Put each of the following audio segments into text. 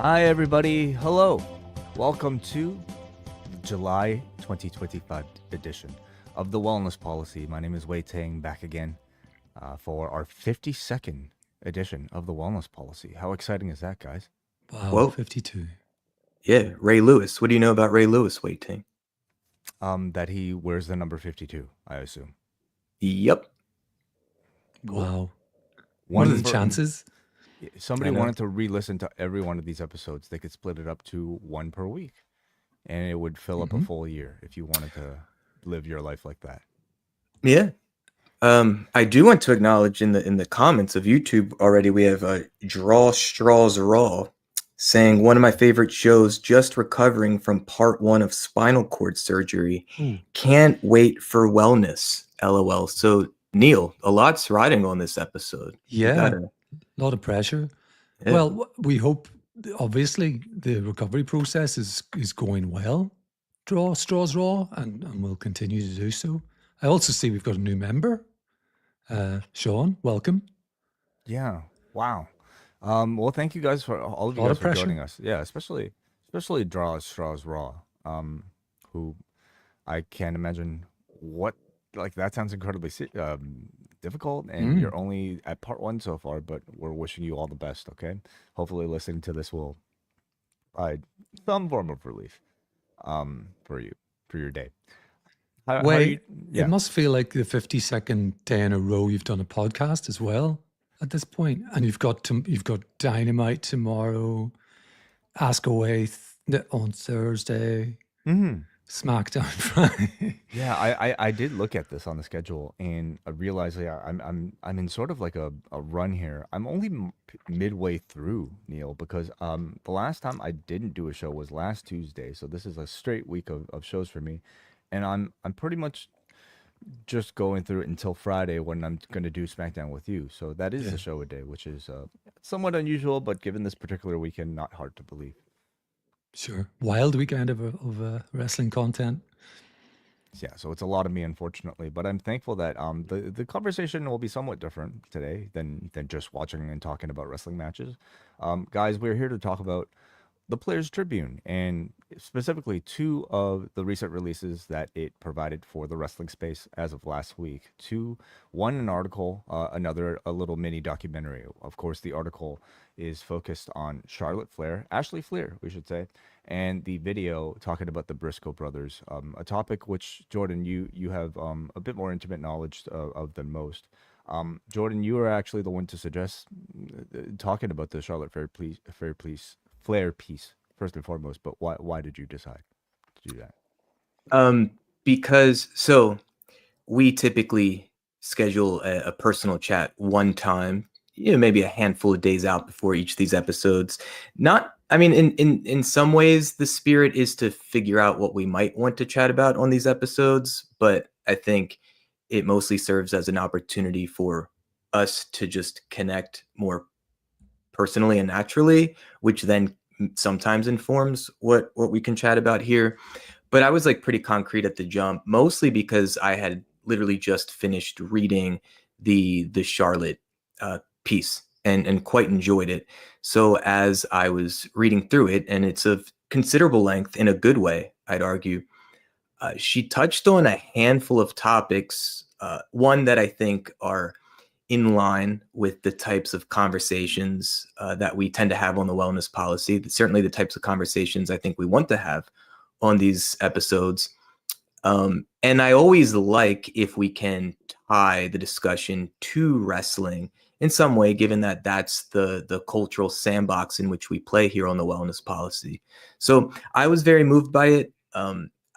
Hi, everybody. Hello. Welcome to July 2025 edition of the Wellness Policy. My name is Wai Ting, back again for our 52nd edition of the Wellness Policy. How exciting is that, guys? Wow, Well, 52. yeah, Ray Lewis. What do you know about Ray Lewis, Wai Ting? That he wears the number 52, I assume. Yep. Wow. One What are the for- chances? Somebody I know. wanted to re-listen to every one of these episodes. They could split it up to one per week, and it would fill up a full year if you wanted to live your life like that. Yeah. I do want to acknowledge in the comments of YouTube already we have Draw Straws Raw saying one of my favorite shows, just recovering from part 1 of spinal cord surgery. Ooh. Can't wait for wellness. LOL. So Neil, a lot's riding on this episode. You Yeah, gotta- a lot of pressure. yeah. Well, we hope, obviously, the recovery process is going well. Draw straws raw, and we'll continue to do so. I also see we've got a new member. Sean, welcome. Yeah. Wow. Well, thank you guys for all of you Lot guys of for joining pressure. us. Yeah, especially Draw Straws Raw. Who I can't imagine what that sounds incredibly difficult, and you're only at part 1 so far, but we're wishing you all the best. Okay. Hopefully, listening to this will provide some form of relief for you for your day. How are Wait, you? Yeah. it must feel like the 52nd day in a row you've done a podcast as well at this point, and you've got Dynamite tomorrow, Ask Away on Thursday, Mm-hmm. SmackDown Friday. Yeah, I did look at this on the schedule, and I realized I'm in sort of like a run here. I'm only midway through, Neil, because the last time I didn't do a show was last Tuesday, so this is a straight week of shows for me, and I'm pretty much just going through it until Friday when I'm going to do SmackDown with you. So that is Yeah. a show a day, which is somewhat unusual, but given this particular weekend, not hard to believe. Sure. Wild weekend of wrestling content. Yeah, so it's a lot of me, unfortunately, but I'm thankful that the conversation will be somewhat different today than just watching and talking about wrestling matches. Guys, we're here to talk about the Players Tribune, and specifically 2 of the recent releases that it provided for the wrestling space as of last week. One an article, another a little mini documentary. Of course, the article is focused on Charlotte Flair, Ashley Fliehr, we should say, and the video talking about the Briscoe brothers, a topic which Jordan, you have a bit more intimate knowledge of than most. Jordan, you are actually the one to suggest talking about the Charlotte Flair piece first and foremost. But why did you decide to do that? Because so we typically schedule a personal chat one time, maybe a handful of days out before each of these episodes. In some ways, the spirit is to figure out what we might want to chat about on these episodes, but I think it mostly serves as an opportunity for us to just connect more personally and naturally, which then sometimes informs what we can chat about here. But I was like pretty concrete at the jump, mostly because I had literally just finished reading the Charlotte piece and quite enjoyed it. So as I was reading through it, and it's of considerable length in a good way, I'd argue, she touched on a handful of topics. One that I think are in line with the types of conversations that we tend to have on the wellness policy. Certainly the types of conversations I think we want to have on these episodes. And I always like if we can tie the discussion to wrestling in some way, given that that's the cultural sandbox in which we play here on the wellness policy. So I was very moved by it.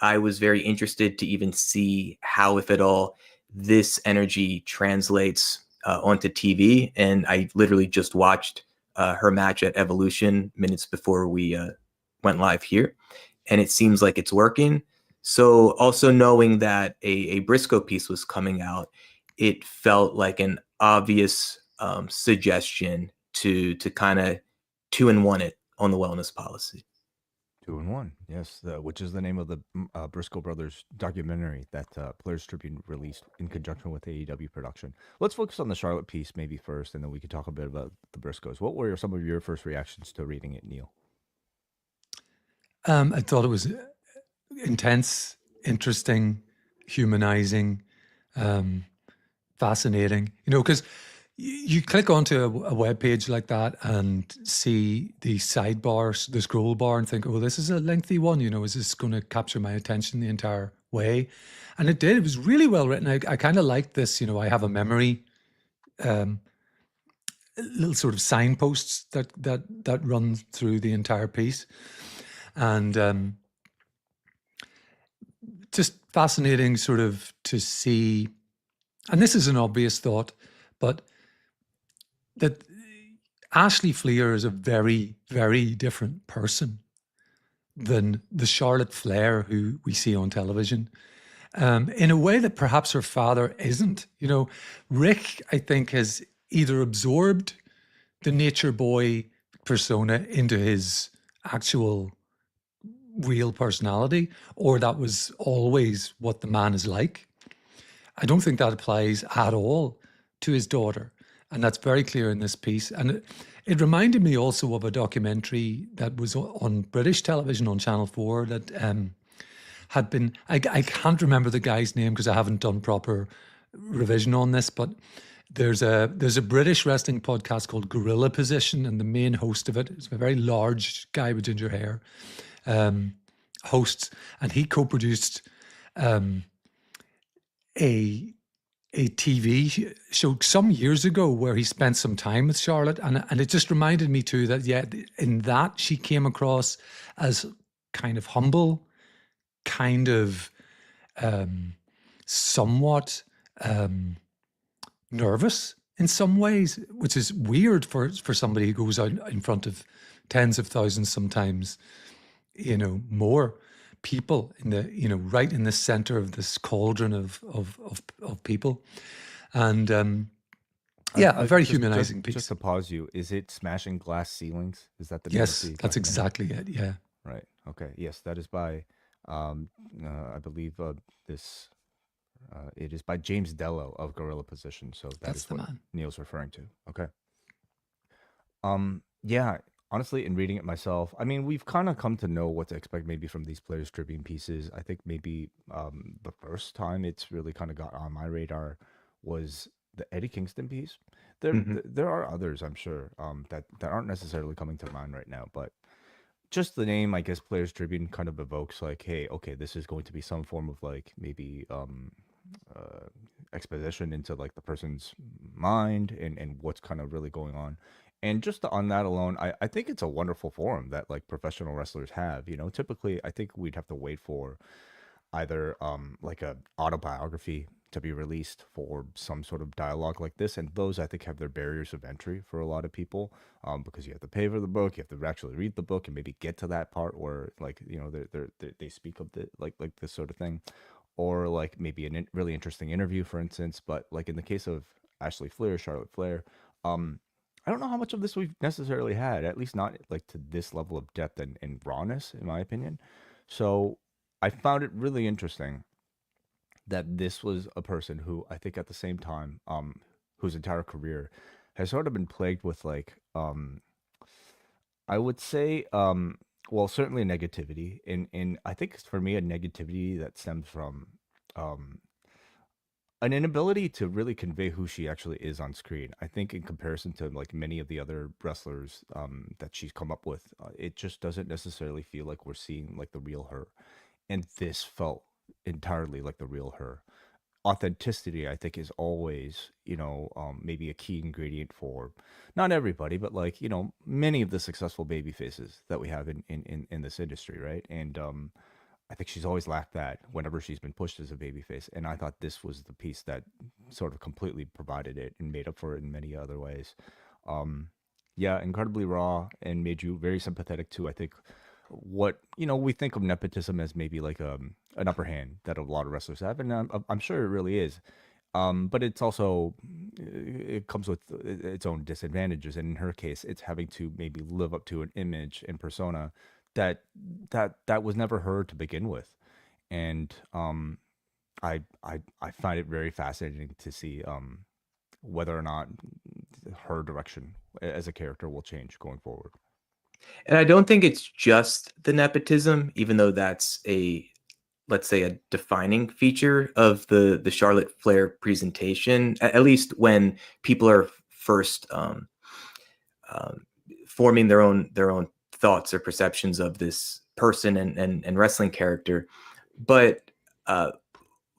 I was very interested to even see how, if at all, this energy translates onto TV. And I literally just watched her match at Evolution minutes before we went live here. And it seems like it's working. So also knowing that a Briscoe piece was coming out, it felt like an obvious suggestion to kind of 2-in-1 it on the wellness policy. 2-in-1, yes, which is the name of the Briscoe brothers documentary that Players Tribune released in conjunction with AEW production. Let's focus on the Charlotte piece maybe first, and then we can talk a bit about the Briscoes. What were some of your first reactions to reading it, Neil? Um, Neil? because so I thought it was intense, interesting, humanizing, fascinating. You know, because you click onto a web page like that and see the sidebars, the scroll bar, and think, "Oh, this is a lengthy one. You know, is this going to capture my attention the entire way?" And it did. It was really well written. I kind of liked this. You know, I have a memory. Little sort of signposts that run through the entire piece, and just fascinating sort of to see. And this is an obvious thought, but that Ashley Fliehr is a very, very different person than the Charlotte Flair who we see on television. In a way that perhaps her father isn't. You know, Rick, I think, has either absorbed the nature boy persona into his actual real personality, or that was always what the man is like. I don't think that applies at all to his daughter. And that's very clear in this piece. And it reminded me also of a documentary that was on British television on Channel 4 that had been, I can't remember the guy's name because I haven't done proper revision on this, but there's a British wrestling podcast called Gorilla Position, and the main host of it is a very large guy with ginger hair, hosts, and he co-produced a TV show some years ago where he spent some time with Charlotte, and it just reminded me too that in that she came across as kind of humble, kind of somewhat nervous in some ways, which is weird for somebody who goes out in front of tens of thousands, sometimes, you know, more people in the, you know, right in the center of this cauldron of people. And a very humanizing piece. Just to pause you, is it Smashing Glass Ceilings? Is that the name Yes, of the that's documentary? exactly it. Yeah. Right. Okay. Yes, that is by, I believe it is by James Dello of Gorilla Position. So That's is the what man. Neil's referring to. Okay. Yeah. Honestly, in reading it myself, I mean, we've kind of come to know what to expect maybe from these Players Tribune pieces. I think maybe the first time it's really kind of got on my radar was the Eddie Kingston piece. There are others, I'm sure, that aren't necessarily coming to mind right now, but just the name, I guess, Players Tribune kind of evokes like, hey, okay, this is going to be some form of like maybe exposition into like the person's mind and what's kind of really going on. And just on that alone, I think it's a wonderful forum that like professional wrestlers have. You know, typically I think we'd have to wait for either like a autobiography to be released for some sort of dialogue like this, and those I think have their barriers of entry for a lot of people, because you have to pay for the book, you have to actually read the book and maybe get to that part where like, you know, they speak of the like this sort of thing, or like maybe a really interesting interview, for instance. But like in the case of Ashley Fliehr, Charlotte Flair, I don't know how much of this we've necessarily had, at least not like to this level of depth and rawness, in my opinion. So I found it really interesting that this was a person who I think at the same time, whose entire career has sort of been plagued with like, I would say, well, certainly negativity, and I think for me a negativity that stems from um, an inability to really convey who she actually is on screen. I think in comparison to like many of the other wrestlers that she's come up with, it just doesn't necessarily feel like we're seeing like the real her, and this felt entirely like the real her. Authenticity, I think, is always, you know, maybe a key ingredient for not everybody, but like, you know, many of the successful baby faces that we have in this industry, right? And I think she's always lacked that whenever she's been pushed as a baby face. And I thought this was the piece that sort of completely provided it and made up for it in many other ways. Yeah, incredibly raw and made you very sympathetic to, I think, what, you know, we think of nepotism as maybe like an upper hand that a lot of wrestlers have, and I'm sure it really is. But it's also, it comes with its own disadvantages, and in her case, it's having to maybe live up to an image and persona that that was never her to begin with. And I find it very fascinating to see whether or not her direction as a character will change going forward. And I don't think it's just the nepotism, even though that's let's say a defining feature of the Charlotte Flair presentation, at least when people are first forming their own thoughts or perceptions of this person and wrestling character. But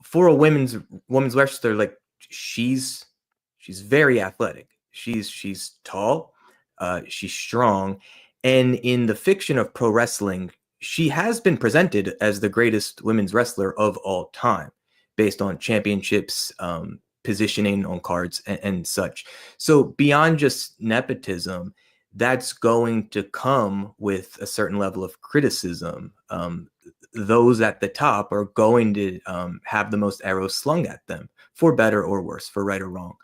for a women's wrestler, like she's very athletic. She's tall, she's strong, and in the fiction of pro wrestling, she has been presented as the greatest women's wrestler of all time, based on championships, positioning on cards, and such. So beyond just nepotism, that's going to come with a certain level of criticism. Those at the top are going to have the most arrows slung at them, for better or worse, for right or wrong.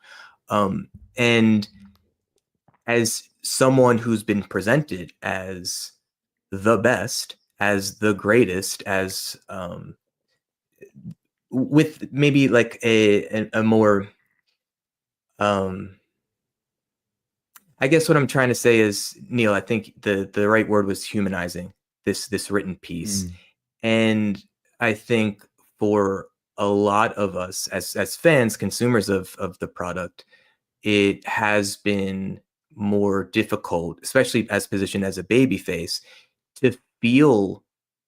And as someone who's been presented as the best, as the greatest, as with maybe like a more I guess what I'm trying to say is, Neal, I think the right word was humanizing this written piece. And I think for a lot of us as fans, consumers of the product, it has been more difficult, especially as positioned as a babyface, to feel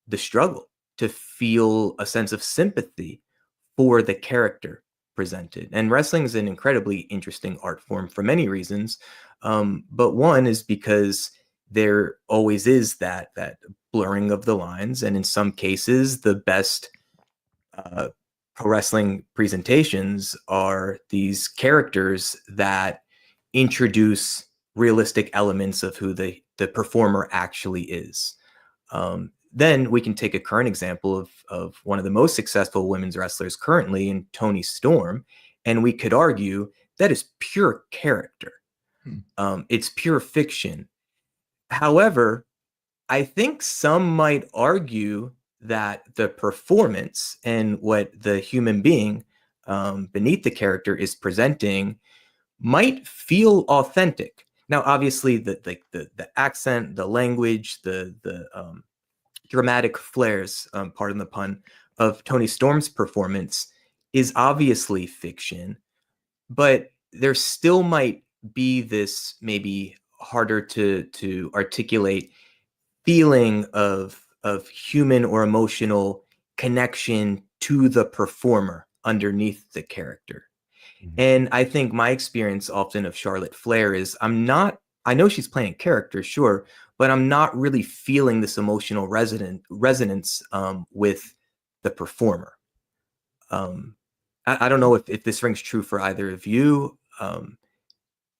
the struggle, to feel a sense of sympathy for the character presented. And wrestling is an incredibly interesting art form for many reasons. But one is because there always is that blurring of the lines. And in some cases, the best pro wrestling presentations are these characters that introduce realistic elements of who the performer actually is. Then we can take a current example of one of the most successful women's wrestlers currently in Toni Storm, and we could argue that is pure character. It's pure fiction. However, I think some might argue that the performance and what the human being beneath the character is presenting might feel authentic. Now, obviously, the accent, the language, the dramatic flares, pardon the pun, of Toni Storm's performance is obviously fiction, but there still might be this maybe harder to articulate feeling of human or emotional connection to the performer underneath the character. And I think my experience often of Charlotte Flair is I know she's playing character, sure, but I'm not really feeling this emotional resonance with the performer. I don't know if this rings true for either of you.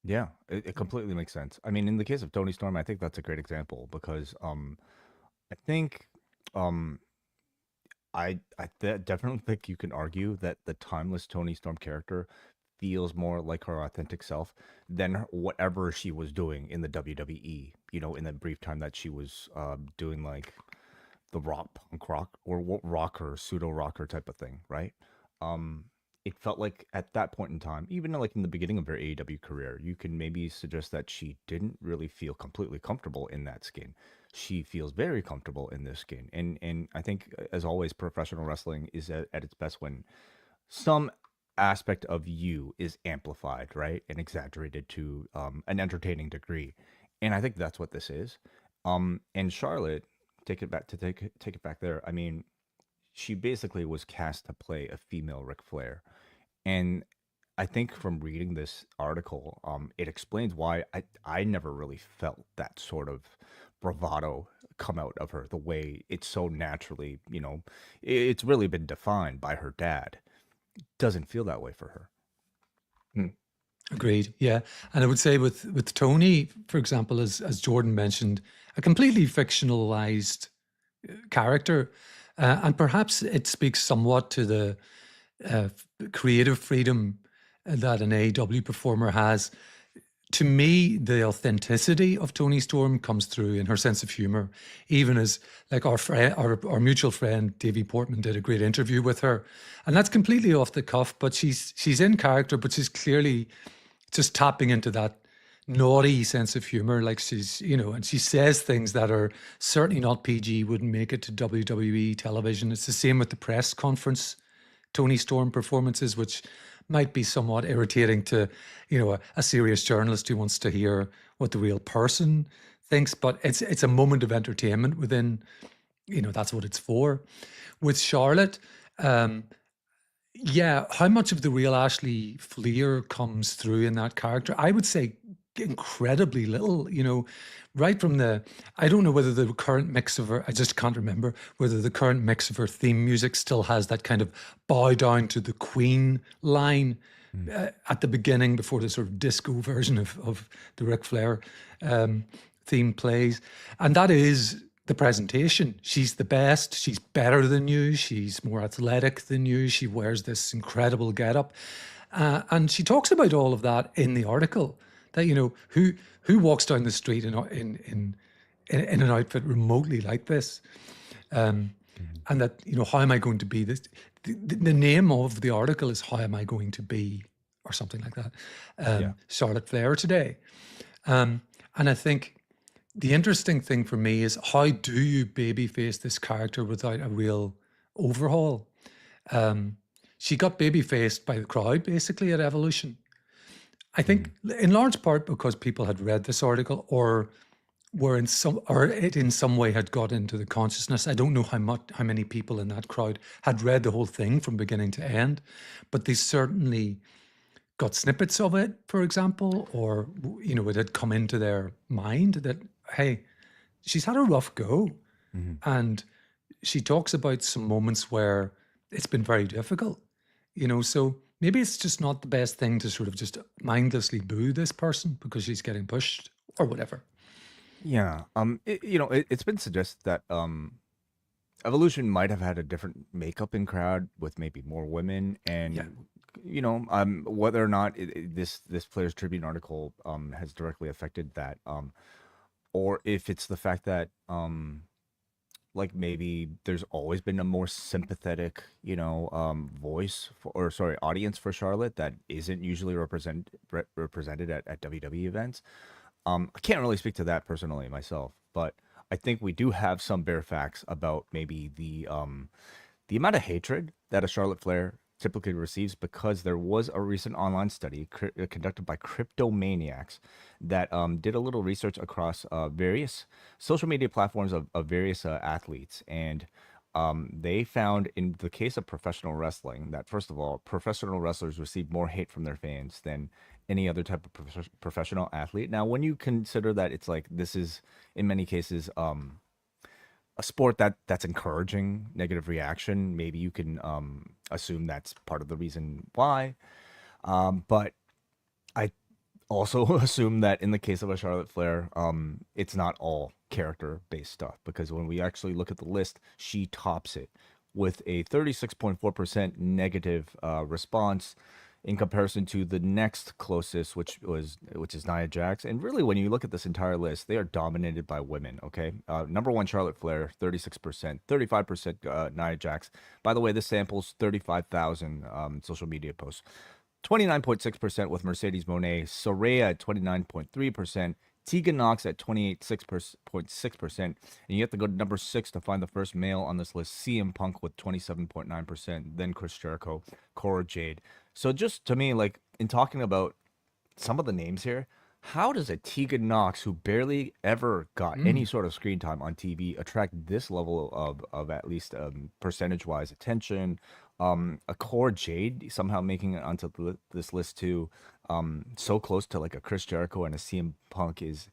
Yeah, it completely makes sense. I mean, in the case of Toni Storm, I think that's a great example because I think definitely think you can argue that the timeless Toni Storm character feels more like her authentic self than whatever she was doing in the WWE. You know, in the brief time that she was doing like the punk rock or rocker, pseudo rocker type of thing, right? It felt like at that point in time, even like in the beginning of her AEW career, you can maybe suggest that she didn't really feel completely comfortable in that skin. She feels very comfortable in this skin, and I think as always, professional wrestling is at its best when some aspect of you is amplified, right, and exaggerated to an entertaining degree, and I think that's what this is. And Charlotte, take it back there. I mean, she basically was cast to play a female Ric Flair. And I think from reading this article, it explains why I never really felt that sort of bravado come out of her the way it's so naturally, it's really been defined by her dad. Doesn't feel that way for her. Agreed. Yeah. And I would say with Toni, for example, as Jordan mentioned, a completely fictionalized character. And perhaps it speaks somewhat to the creative freedom that an AEW performer has. To me, the authenticity of Toni Storm comes through in her sense of humor, even as like our mutual friend Davey Portman did a great interview with her, and that's completely off the cuff. But she's in character, but she's clearly just tapping into that naughty sense of humor. Like she's, and she says things that are certainly not PG, wouldn't make it to WWE television. It's the same with the press conference Tony Storm performances, which might be somewhat irritating to, a serious journalist who wants to hear what the real person thinks. But it's a moment of entertainment within, that's what it's for. With Charlotte, how much of the real Ashley Fliehr comes through in that character? I would say incredibly little, right from I don't know whether the current mix of her, I just can't remember whether the current mix of her theme music still has that kind of bow down to the Queen line at the beginning before the sort of disco version of the Ric Flair theme plays. And that is the presentation. She's the best. She's better than you. She's more athletic than you. She wears this incredible getup. And she talks about all of that in the article. That, who walks down the street in an outfit remotely like this, and that, how am I going to be this? The name of the article is "How Am I Going to Be," or something like that. Charlotte Flair today, and I think the interesting thing for me is how do you babyface this character without a real overhaul? She got babyfaced by the crowd basically at Evolution. I think in large part because people had read this article or it in some way had got into the consciousness. I don't know how many people in that crowd had read the whole thing from beginning to end, but they certainly got snippets of it, for example, or, it had come into their mind that, hey, she's had a rough go. And she talks about some moments where it's been very difficult, so maybe it's just not the best thing to sort of just mindlessly boo this person because she's getting pushed or whatever. Yeah. It's been suggested that Evolution might have had a different makeup in crowd with maybe more women, and whether or not this Players Tribune article has directly affected that, or if it's the fact that like maybe there's always been a more sympathetic, voice audience for Charlotte that isn't usually represented at WWE events. I can't really speak to that personally myself, but I think we do have some bare facts about maybe the amount of hatred that a Charlotte Flair typically receives, because there was a recent online study conducted by Cryptomaniacs that did a little research across various social media platforms of various athletes. And they found in the case of professional wrestling that, first of all, professional wrestlers receive more hate from their fans than any other type of professional athlete. Now, when you consider that it's like this is, in many cases, a sport that's encouraging negative reaction, maybe you can assume that's part of the reason why. But I also assume that in the case of a Charlotte Flair, it's not all character-based stuff, because when we actually look at the list, she tops it with a 36.4% negative response in comparison to the next closest, which is Nia Jax. And really, when you look at this entire list, they are dominated by women. Okay, number one, Charlotte Flair, 36%, 35% Nia Jax. By the way, this samples 35,000 social media posts. 29.6% with Mercedes Moné, Soraya at 29.3%, Tegan Knox at 28.6%, and you have to go to number 6 to find the first male on this list, CM Punk with 27.9%, then Chris Jericho, Cora Jade. So just to me, like, in talking about some of the names here, how does a Tegan Knox, who barely ever got any sort of screen time on TV, attract this level of at least percentage-wise attention? A Cora Jade somehow making it onto this list too, so close to like a Chris Jericho and a CM Punk is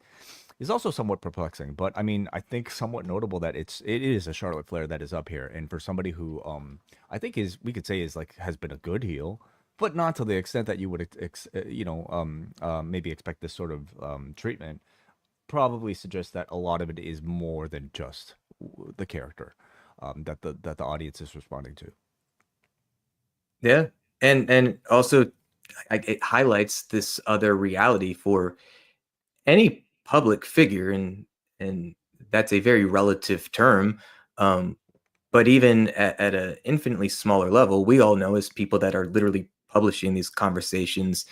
also somewhat perplexing. But I mean, I think somewhat notable that it is a Charlotte Flair that is up here, and for somebody who I think we could say has been a good heel, but not to the extent that you would maybe expect this sort of treatment. Probably suggests that a lot of it is more than just the character that the audience is responding to. Yeah, and also it highlights this other reality for any public figure, and that's a very relative term. But even at an infinitely smaller level, we all know as people that are literally publishing these conversations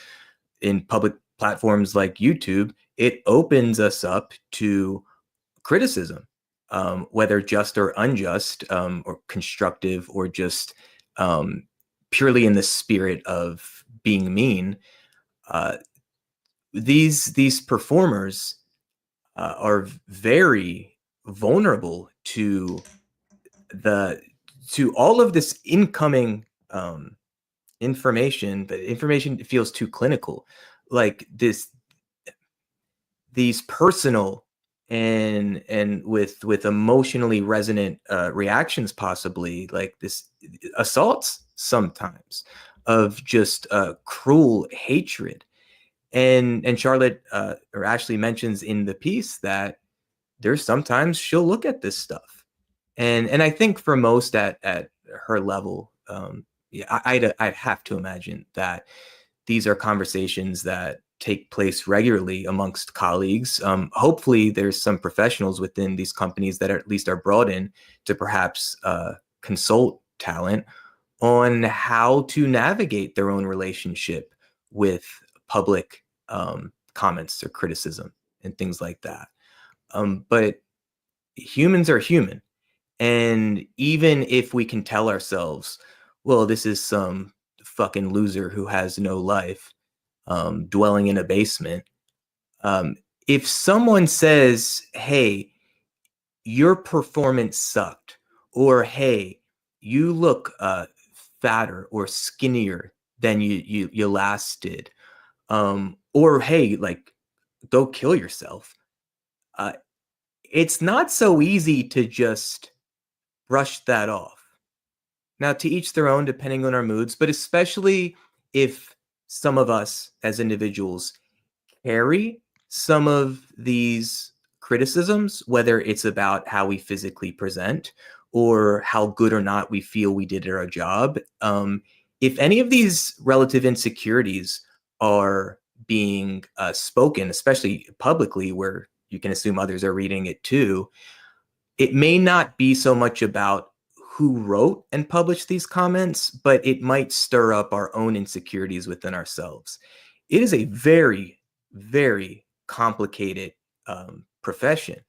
in public platforms like YouTube, it opens us up to criticism, whether just or unjust, or constructive, or just purely in the spirit of being mean. These performers are very vulnerable to all of this incoming information. But information feels too clinical, like these personal and with emotionally resonant reactions, possibly like this assaults sometimes of just cruel hatred. And Charlotte or Ashley mentions in the piece that there's sometimes she'll look at this stuff, and I think for most at her level, yeah, I'd have to imagine that these are conversations that take place regularly amongst colleagues. Hopefully, there's some professionals within these companies that at least are brought in to perhaps consult talent on how to navigate their own relationship with public comments or criticism and things like that. But humans are human. And even if we can tell ourselves, well, this is some fucking loser who has no life, dwelling in a basement. If someone says, hey, your performance sucked, or hey, you look fatter or skinnier than you last did, or hey, like, go kill yourself. It's not so easy to just brush that off. Now, to each their own, depending on our moods, but especially if some of us as individuals carry some of these criticisms, whether it's about how we physically present or how good or not we feel we did our job. If any of these relative insecurities are being spoken, especially publicly, where you can assume others are reading it too, it may not be so much about who wrote and published these comments, but it might stir up our own insecurities within ourselves. It is a very, very complicated profession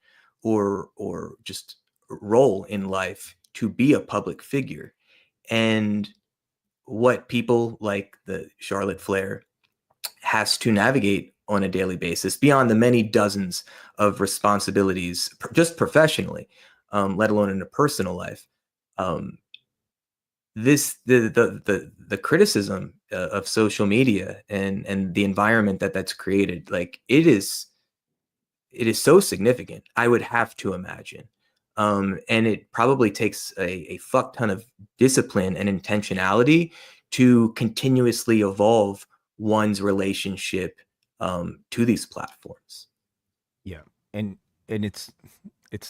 or just role in life to be a public figure. And what people like the Charlotte Flair has to navigate on a daily basis, beyond the many dozens of responsibilities just professionally, let alone in a personal life. The criticism of social media and the environment that's created, like, it is so significant, I would have to imagine. And it probably takes a fuck ton of discipline and intentionality to continuously evolve one's relationship to these platforms. Yeah, and it's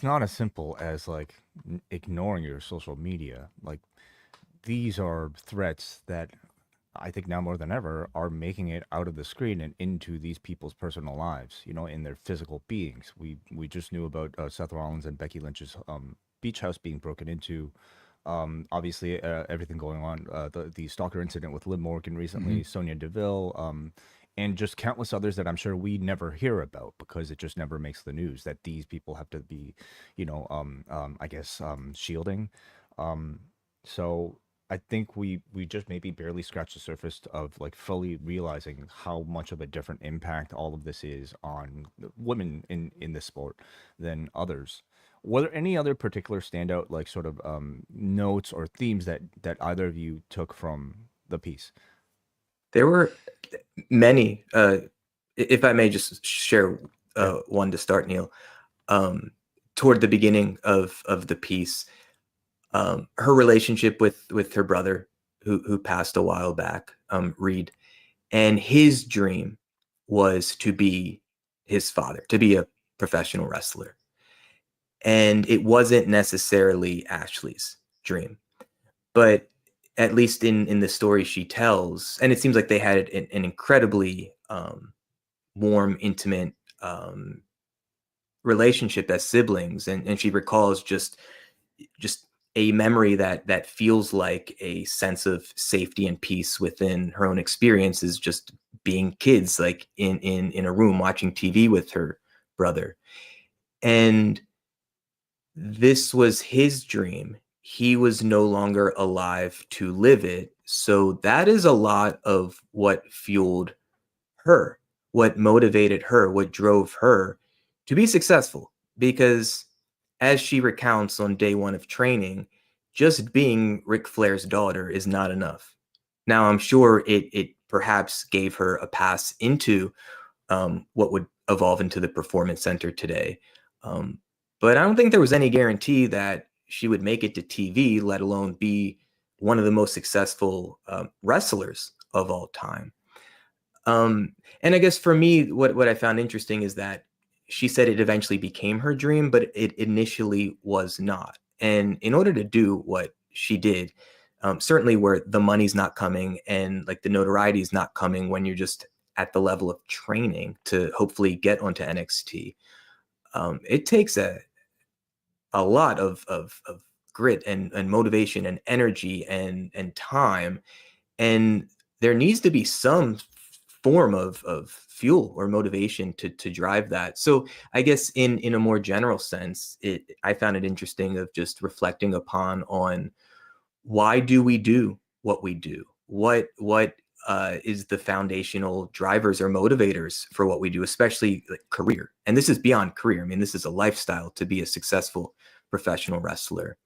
not as simple as like ignoring your social media. Like, these are threats that I think now more than ever are making it out of the screen and into these people's personal lives, in their physical beings. We just knew about Seth Rollins and Becky Lynch's beach house being broken into. Obviously, everything going on, the stalker incident with Liv Morgan recently, Sonia Deville, and just countless others that I'm sure we never hear about because it just never makes the news that these people have to be, I guess, shielding. So I think we just maybe barely scratched the surface of like fully realizing how much of a different impact all of this is on women in this sport than others. Were there any other particular standout like sort of notes or themes that either of you took from the piece? There were many. If I may just share one to start, Neil. Toward the beginning of the piece, her relationship with her brother, who passed a while back, Reid, and his dream was to be his father, to be a professional wrestler, and it wasn't necessarily Ashley's dream, but at least in the story she tells, and it seems like they had an incredibly warm, intimate relationship as siblings, and she recalls just a memory that feels like a sense of safety and peace within her own experience is just being kids, like in a room watching TV with her brother. And this was his dream. He was no longer alive to live it. So that is a lot of what fueled her, what motivated her, what drove her to be successful. Because as she recounts on day one of training, just being Ric Flair's daughter is not enough. Now, I'm sure it perhaps gave her a pass into what would evolve into the Performance Center today. But I don't think there was any guarantee that she would make it to TV, let alone be one of the most successful wrestlers of all time. And I guess for me, what I found interesting is that she said it eventually became her dream, but it initially was not. And in order to do what she did, certainly where the money's not coming and like the notoriety is not coming when you're just at the level of training to hopefully get onto NXT, it takes a lot of grit and motivation and energy and time. And there needs to be some form of fuel or motivation to drive that. So I guess in a more general sense, I found it interesting of just reflecting upon on why do we do what we do? What is the foundational drivers or motivators for what we do, especially like career? And this is beyond career. I mean, this is a lifestyle to be a successful professional wrestler.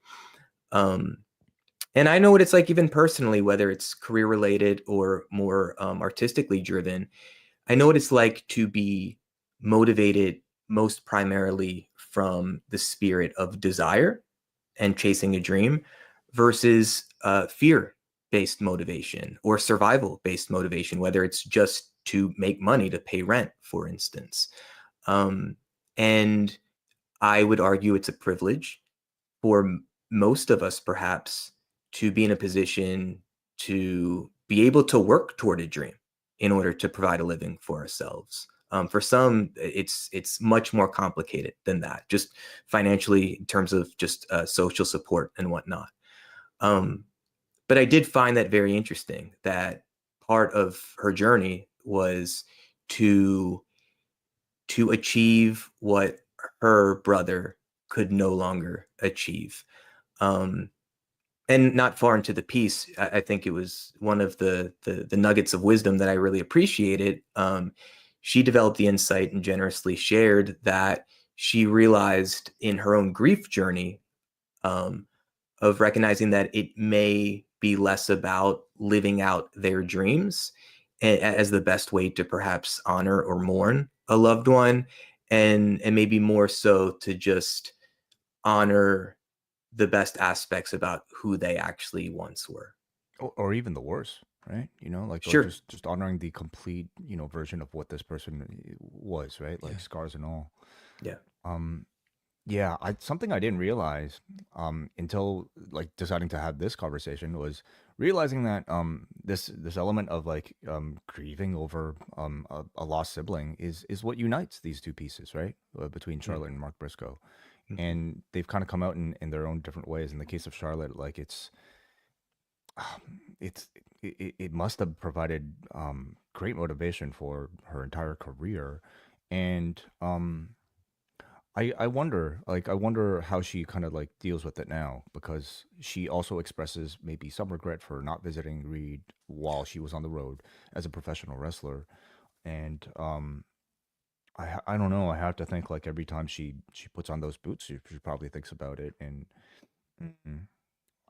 And I know what it's like, even personally, whether it's career related or more artistically driven. I know what it's like to be motivated most primarily from the spirit of desire and chasing a dream versus fear-based motivation or survival-based motivation, whether it's just to make money to pay rent, for instance. And I would argue it's a privilege for most of us, perhaps, to be in a position to be able to work toward a dream in order to provide a living for ourselves. For some, it's much more complicated than that, just financially in terms of just social support and whatnot. But I did find that very interesting, that part of her journey was to achieve what her brother could no longer achieve. And not far into the piece, I think it was one of the nuggets of wisdom that I really appreciated. She developed the insight and generously shared that she realized in her own grief journey of recognizing that it may be less about living out their dreams as the best way to perhaps honor or mourn a loved one, and maybe more so to just honor the best aspects about who they actually once were. Or even the worst, right? Like Sure. just honoring the complete, version of what this person was, right? Like Yeah. scars and all. Yeah. Yeah, something I didn't realize until like deciding to have this conversation was realizing that this element of like grieving over a lost sibling is what unites these two pieces, right? Between Charlotte and Mark Briscoe. And they've kind of come out in their own different ways. In the case of Charlotte, like it must have provided great motivation for her entire career. And I wonder how she kind of like deals with it now, because she also expresses maybe some regret for not visiting Reid while she was on the road as a professional wrestler. And I don't know. I have to think like every time she puts on those boots, she probably thinks about it. And mm,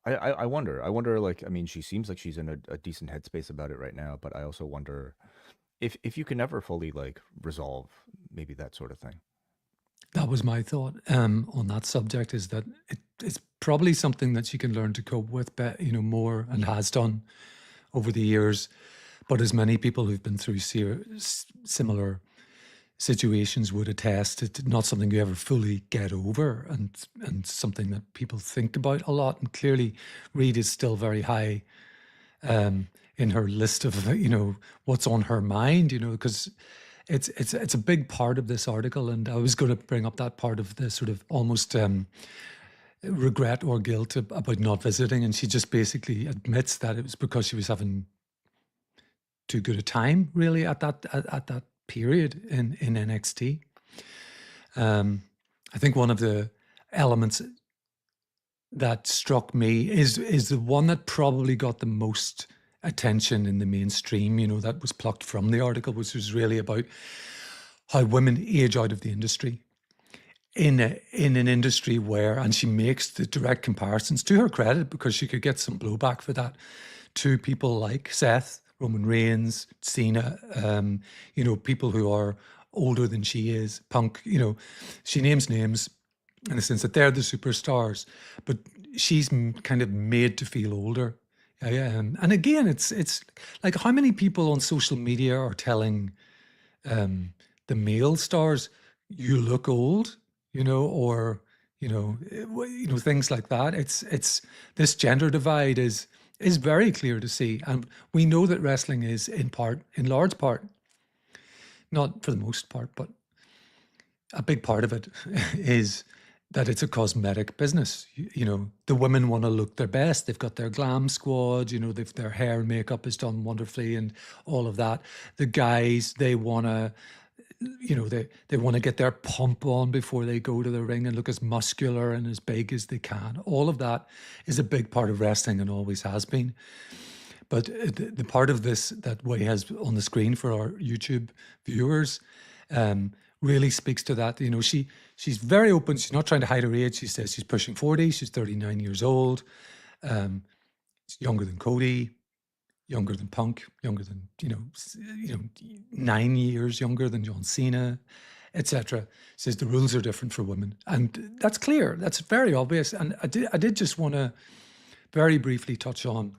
I wonder like, I mean, she seems like she's in a decent headspace about it right now, but I also wonder if you can ever fully like resolve maybe that sort of thing. That was my thought on that subject, is that it's probably something that she can learn to cope with, more, and has done over the years. But as many people who've been through similar situations would attest, it's not something you ever fully get over, and something that people think about a lot. And clearly, Reid is still very high in her list of what's on her mind, because it's a big part of this article. And I was going to bring up that part of the sort of almost regret or guilt about not visiting, and she just basically admits that it was because she was having too good a time, really, at that period in NXT. I think one of the elements that struck me is the one that probably got the most attention in the mainstream, that was plucked from the article, which was really about how women age out of the industry in an industry where, and she makes the direct comparisons, to her credit, because she could get some blowback for that, to people like Seth, Roman Reigns, Cena, people who are older than she is, Punk, she names names in the sense that they're the superstars, but she's kind of made to feel older. And again, it's like, how many people on social media are telling the male stars, you look old, or things like that. It's this gender divide is very clear to see, and we know that wrestling is in large part, not for the most part, but a big part of it is that it's a cosmetic business. The women want to look their best. They've got their glam squad, their hair and makeup is done wonderfully and all of that. The guys, they want to, they want to get their pump on before they go to the ring and look as muscular and as big as they can. All of that is a big part of wrestling and always has been. But the part of this that Wai has on the screen for our YouTube viewers really speaks to that. She's very open. She's not trying to hide her age. She says she's pushing 40. She's 39 years old. She's younger than Cody, younger than Punk, younger than 9 years younger than John Cena, etc. Says the rules are different for women, and that's clear. That's very obvious. And I did just want to very briefly touch on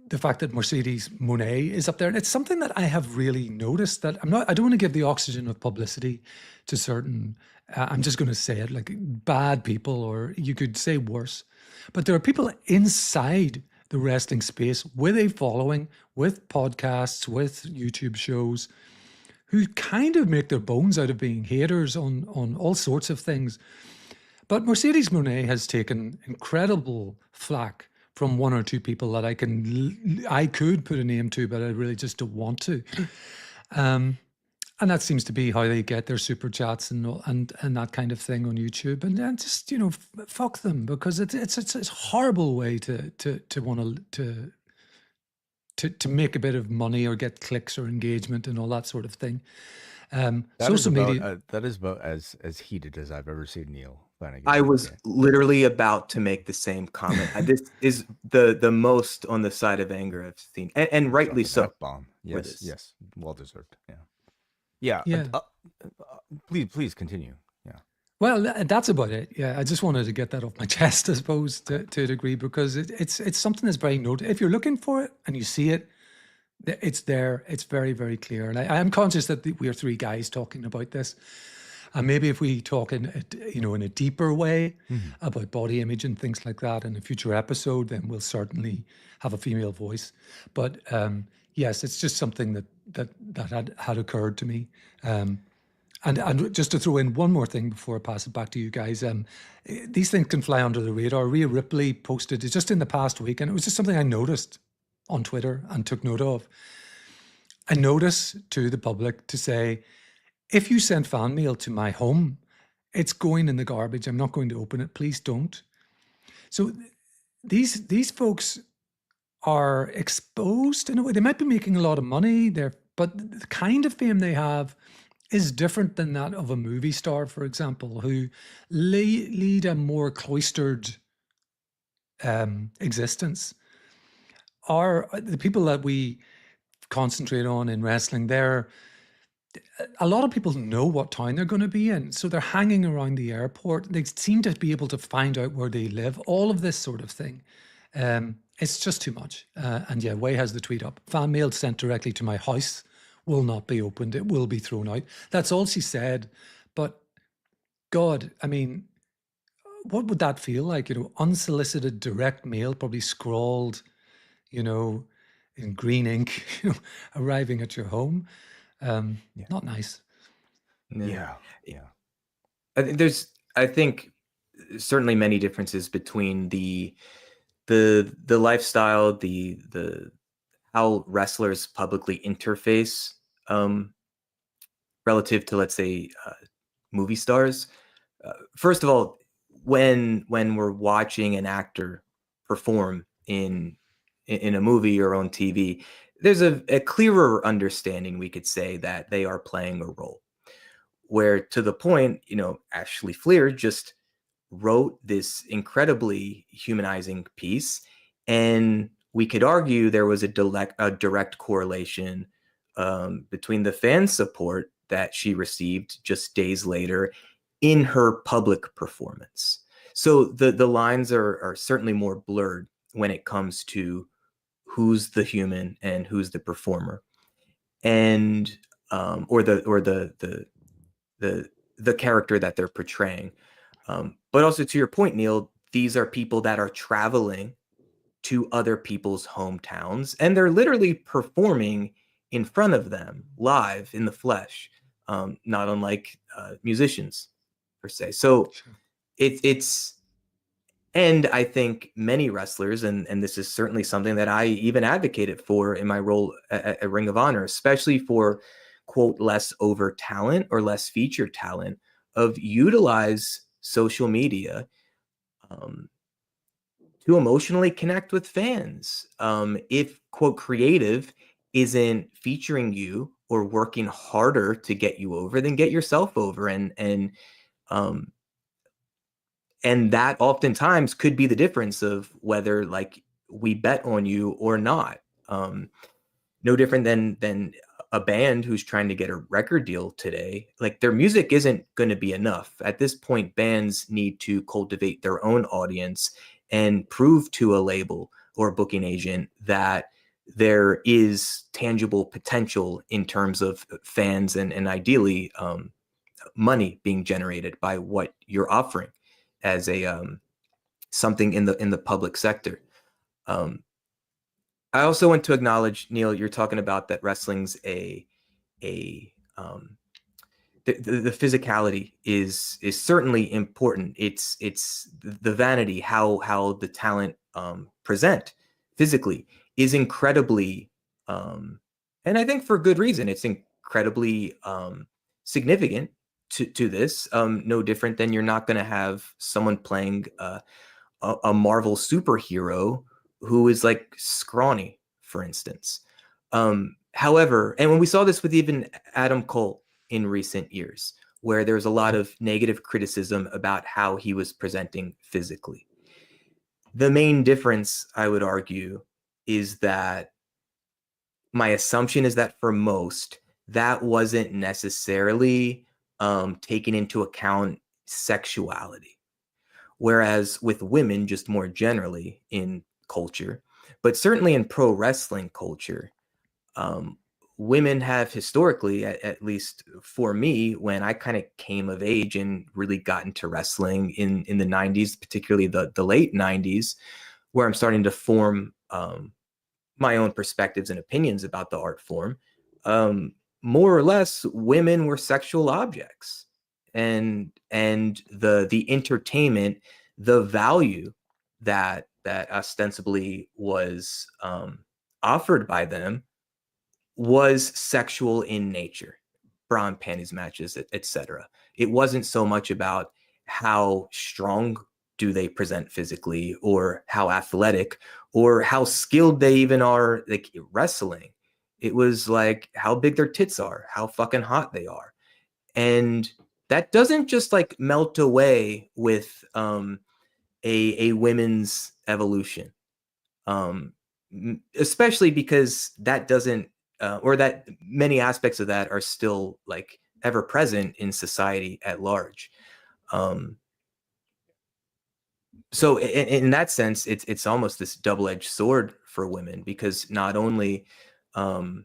the fact that Mercedes Moné is up there. And it's something that I have really noticed, that I don't want to give the oxygen of publicity to certain, I'm just going to say it, like bad people, or you could say worse. But there are people inside the wrestling space with a following, with podcasts, with YouTube shows, who kind of make their bones out of being haters on all sorts of things. But Mercedes Moné has taken incredible flack from one or two people that I could put a name to, but I really just don't want to. And that seems to be how they get their super chats and that kind of thing on YouTube. And then just, fuck them, because it's a horrible way to want to make a bit of money or get clicks or engagement and all that sort of thing. Social media. That is about as heated as I've ever seen Neal Flanagan. I was literally about to make the same comment. This is the most on the side of anger I've seen, and rightly so. Bomb. Yes, well deserved. Yeah. Please continue. Yeah. Well, that's about it. Yeah, I just wanted to get that off my chest, I suppose, to a degree, because it's something that's very noticeable. If you're looking for it and you see it, it's there. It's very, very clear. And I am conscious that we are three guys talking about this. And maybe if we talk in a deeper way about body image and things like that in a future episode, then we'll certainly have a female voice. But yes, it's just something that had occurred to me. And just to throw in one more thing before I pass it back to you guys, these things can fly under the radar. Rhea Ripley posted it just in the past week, and it was just something I noticed on Twitter and took note of. A notice to the public to say, if you send fan mail to my home, it's going in the garbage. I'm not going to open it. Please don't. So these folks are exposed in a way. They might be making a lot of money there, but the kind of fame they have is different than that of a movie star, for example, who lead a more cloistered existence. Are the people that we concentrate on in wrestling, a lot of people know what town they're going to be in, so they're hanging around the airport. They seem to be able to find out where they live, all of this sort of thing. It's just too much. And yeah, Wai has the tweet up. Fan mail sent directly to my house will not be opened. It will be thrown out. That's all she said. But God, I mean, what would that feel like? Unsolicited direct mail, probably scrawled, in green ink, arriving at your home. Not nice. Yeah. I think certainly many differences between the lifestyle, the how wrestlers publicly interface relative to, let's say, movie stars. First of all, when we're watching an actor perform in a movie or on TV, there's a clearer understanding, we could say, that they are playing a role. Where, to the point, Ashley Fliehr just wrote this incredibly humanizing piece, and we could argue there was a direct correlation between the fan support that she received just days later in her public performance. So the lines are certainly more blurred when it comes to who's the human and who's the performer, and or the character that they're portraying. But also, to your point, Neil, these are people that are traveling to other people's hometowns, and they're literally performing in front of them live in the flesh, not unlike musicians per se. So it's and I think many wrestlers, and this is certainly something that I even advocated for in my role at Ring of Honor, especially for, quote, less over talent or less featured talent, of utilize social media to emotionally connect with fans. If, quote, creative isn't featuring you or working harder to get you over, then get yourself over. And that oftentimes could be the difference of whether, like, we bet on you or not. No different than a band who's trying to get a record deal today. Like, their music isn't going to be enough. At this point, bands need to cultivate their own audience and prove to a label or a booking agent that there is tangible potential in terms of fans and ideally money being generated by what you're offering as a something in the public sector. I also want to acknowledge, Neil, you're talking about that wrestling's the physicality is certainly important. It's the vanity, how the talent present physically is incredibly, and I think for good reason, it's incredibly significant to this. No different than you're not going to have someone playing a Marvel superhero who is like scrawny, for instance. However, and when we saw this with even Adam Cole in recent years, where there was a lot of negative criticism about how he was presenting physically. The main difference, I would argue, is that my assumption is that for most, that wasn't necessarily taken into account sexuality. Whereas with women, just more generally in culture, but certainly in pro wrestling culture, women have historically, at least for me, when I kind of came of age and really got into wrestling in the 90s, particularly the late 90s, where I'm starting to form my own perspectives and opinions about the art form, more or less, women were sexual objects. And the entertainment, the value that ostensibly was offered by them was sexual in nature, bra and panties matches, etc. It wasn't so much about how strong do they present physically, or how athletic, or how skilled they even are, like, wrestling. It was like how big their tits are, how fucking hot they are. And that doesn't just like melt away with a women's evolution, especially because that doesn't or that many aspects of that are still like ever present in society at large. So in that sense, it's almost this double-edged sword for women, because not only have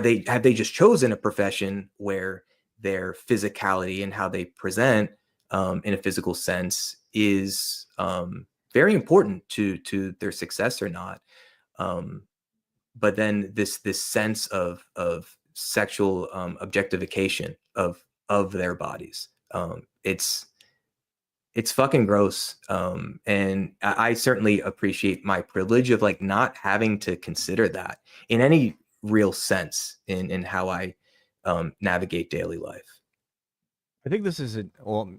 they just chosen a profession where their physicality and how they present in a physical sense is very important to their success or not. But then this sense of sexual objectification of their bodies, it's fucking gross. And I certainly appreciate my privilege of like not having to consider that in any real sense in how I navigate daily life. I think this is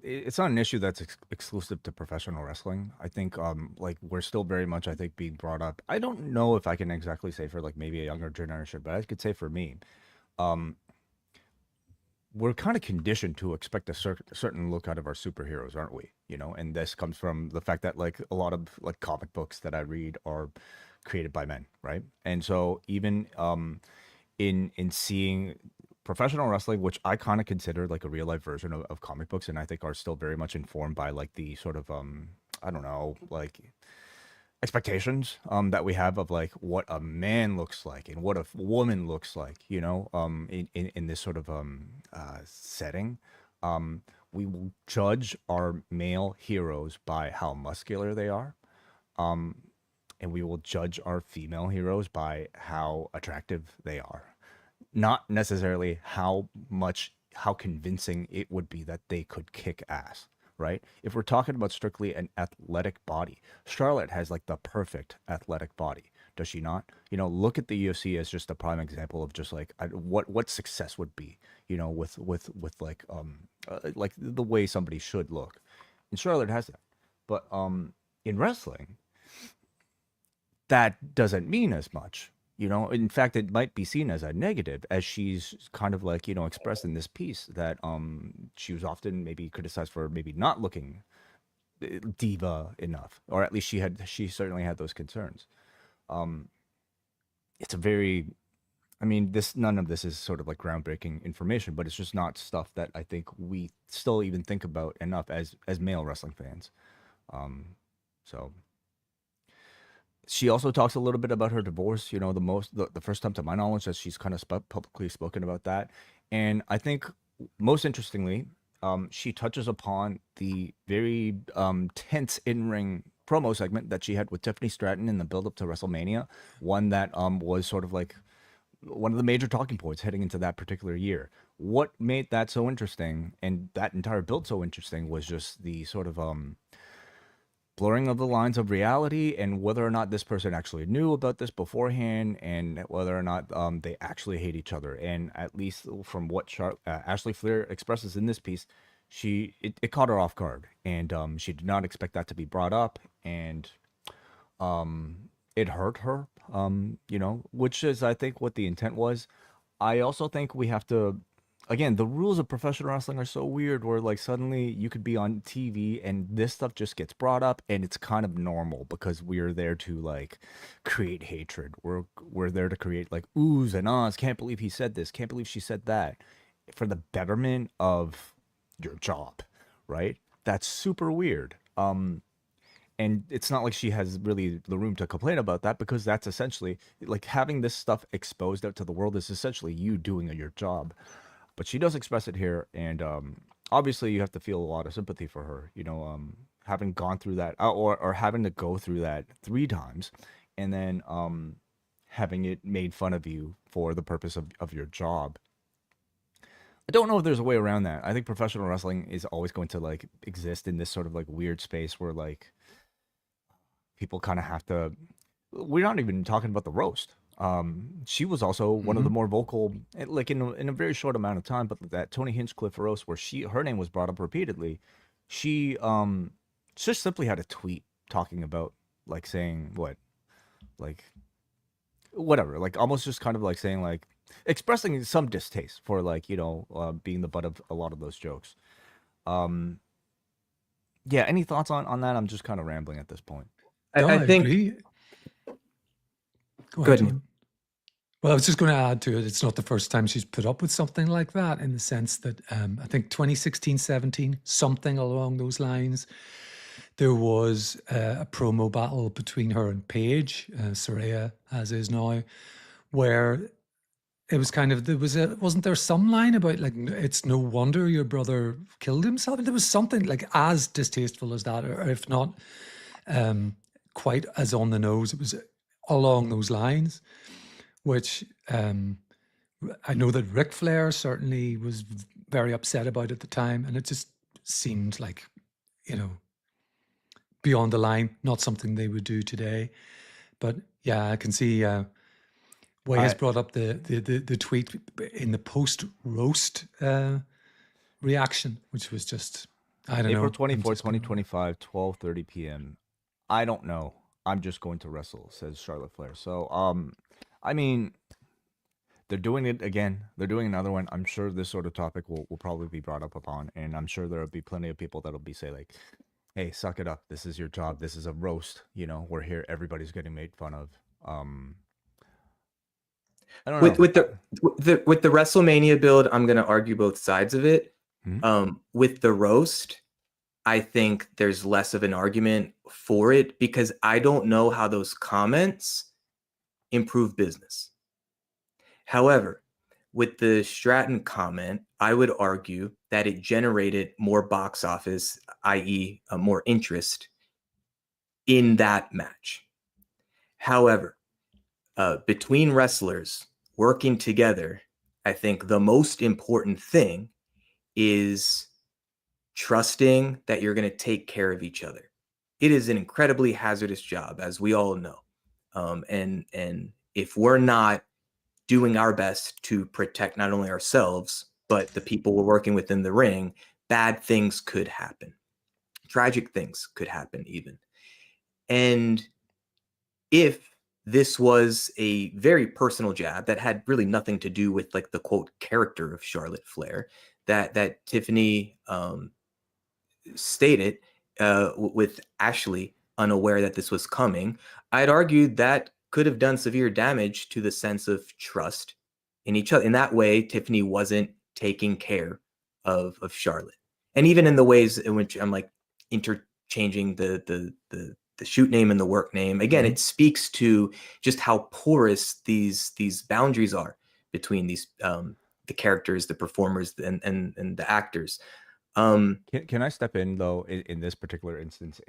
it's not an issue that's exclusive to professional wrestling. I think like we're still very much, I think, being brought up. I don't know if I can exactly say for like maybe a younger generation, but I could say for me, um we're kind of conditioned to expect a certain look out of our superheroes, aren't we? You know, and this comes from the fact that like a lot of like comic books that I read are created by men, right? And so even in seeing professional wrestling, which I kind of consider like a real life version of comic books, and I think are still very much informed by like the sort of I don't know, like expectations that we have of like what a man looks like and what a woman looks like, you know, in this sort of setting. We will judge our male heroes by how muscular they are, and we will judge our female heroes by how attractive they are, not necessarily how convincing it would be that they could kick ass, right? If we're talking about strictly an athletic body, Charlotte has like the perfect athletic body, does she not? You know, look at the UFC as just a prime example of just like what success would be, you know, with like the way somebody should look. And Charlotte has that. But in wrestling, that doesn't mean as much. You know, in fact, it might be seen as a negative, as she's kind of like, you know, expressed in this piece that she was often maybe criticized for maybe not looking diva enough, or at least she certainly had those concerns. It's a very, I mean, this none of this is sort of like groundbreaking information, but it's just not stuff that I think we still even think about enough as male wrestling fans. So she also talks a little bit about her divorce, you know, the first time to my knowledge that she's kind of publicly spoken about that. And I think most interestingly, she touches upon the very tense in-ring promo segment that she had with Tiffany Stratton in the build-up to WrestleMania, one that was sort of like one of the major talking points heading into that particular year. What made that so interesting and that entire build so interesting was just the sort of blurring of the lines of reality and whether or not this person actually knew about this beforehand and whether or not they actually hate each other. And at least from what Ashley Fliehr expresses in this piece, it caught her off guard, and she did not expect that to be brought up, and it hurt her, you know, which is, I think, what the intent was. I also think we have to, again, the rules of professional wrestling are so weird where like suddenly you could be on TV and this stuff just gets brought up and it's kind of normal because we're there to like create hatred. We're there to create like oohs and ahs. Can't believe he said this. Can't believe she said that, for the betterment of your job, right? That's super weird. And it's not like she has really the room to complain about that, because that's essentially like having this stuff exposed out to the world is essentially you doing your job. But she does express it here, and obviously you have to feel a lot of sympathy for her, you know, having gone through that, or having to go through that 3 times, and then having it made fun of you for the purpose of your job. I don't know if there's a way around that. I think professional wrestling is always going to like exist in this sort of like weird space where like people kind of have to. We're not even talking about the roast. She was also one of the more vocal, like in a very short amount of time, but that Tony Hinchcliffe roast where her name was brought up repeatedly, she just simply had a tweet talking about like saying what, like whatever, like almost just kind of like saying like expressing some distaste for like, you know, being the butt of a lot of those jokes. Yeah, any thoughts on that? I'm just kind of rambling at this point. No, I think. agree. Go Go ahead, ahead. John. Well, I was just going to add to it, it's not the first time she's put up with something like that, in the sense that I think 2016-17, something along those lines, there was a promo battle between her and Paige, Saraya, as is now, where it was kind of, wasn't there some line about like, it's no wonder your brother killed himself? There was something like as distasteful as that, or if not quite as on the nose. It was along those lines, which I know that Ric Flair certainly was very upset about at the time, and it just seemed like, you know, beyond the line, not something they would do today. But yeah, I can see Wai has brought up the tweet in the post roast reaction, which was just, I don't know. April 24th, 2025, 12:30 p.m. I don't know. I'm just going to wrestle, says Charlotte Flair. So, I mean, they're doing it again. They're doing another one. I'm sure this sort of topic will probably be brought up upon, and I'm sure there'll be plenty of people that'll be say like, "Hey, suck it up. This is your job. This is a roast. You know, we're here. Everybody's getting made fun of." I don't know. With the WrestleMania build, I'm gonna argue both sides of it. With the roast, I think there's less of an argument for it because I don't know how those comments improve business. However, with the Stratton comment, I would argue that it generated more box office, i.e., more interest in that match. However, between wrestlers working together, I think the most important thing is trusting that you're going to take care of each other. It is an incredibly hazardous job, as we all know. And if we're not doing our best to protect not only ourselves, but the people we're working with in the ring, bad things could happen. Tragic things could happen even. And if this was a very personal jab that had really nothing to do with like the quote character of Charlotte Flair that Tiffany stated with Ashley unaware that this was coming, I'd argue that could have done severe damage to the sense of trust in each other. In that way, Tiffany wasn't taking care of Charlotte. And even in the ways in which I'm like interchanging the shoot name and the work name, again, it speaks to just how porous these boundaries are between these the characters, the performers, and the actors. Can I step in though in this particular instance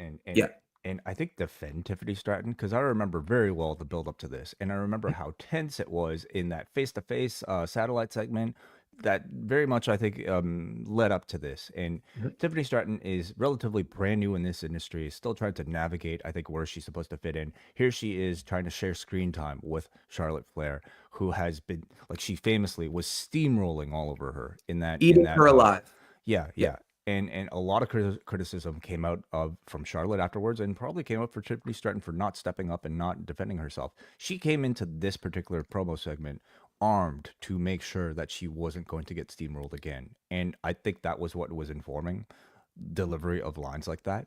and I think defend Tiffany Stratton because I remember very well the build up to this, and I remember how tense it was in that face-to-face satellite segment that very much I think led up to this. And Tiffany Stratton is relatively brand new in this industry, still trying to navigate I think where she's supposed to fit in. Here she is trying to share screen time with Charlotte Flair, who has been like she famously was steamrolling all over her in that eating her alive. Yeah. And a lot of criticism came out from Charlotte afterwards, and probably came up for Tiffany Stratton for not stepping up and not defending herself. She came into this particular promo segment armed to make sure that she wasn't going to get steamrolled again, and I think that was what was informing delivery of lines like that.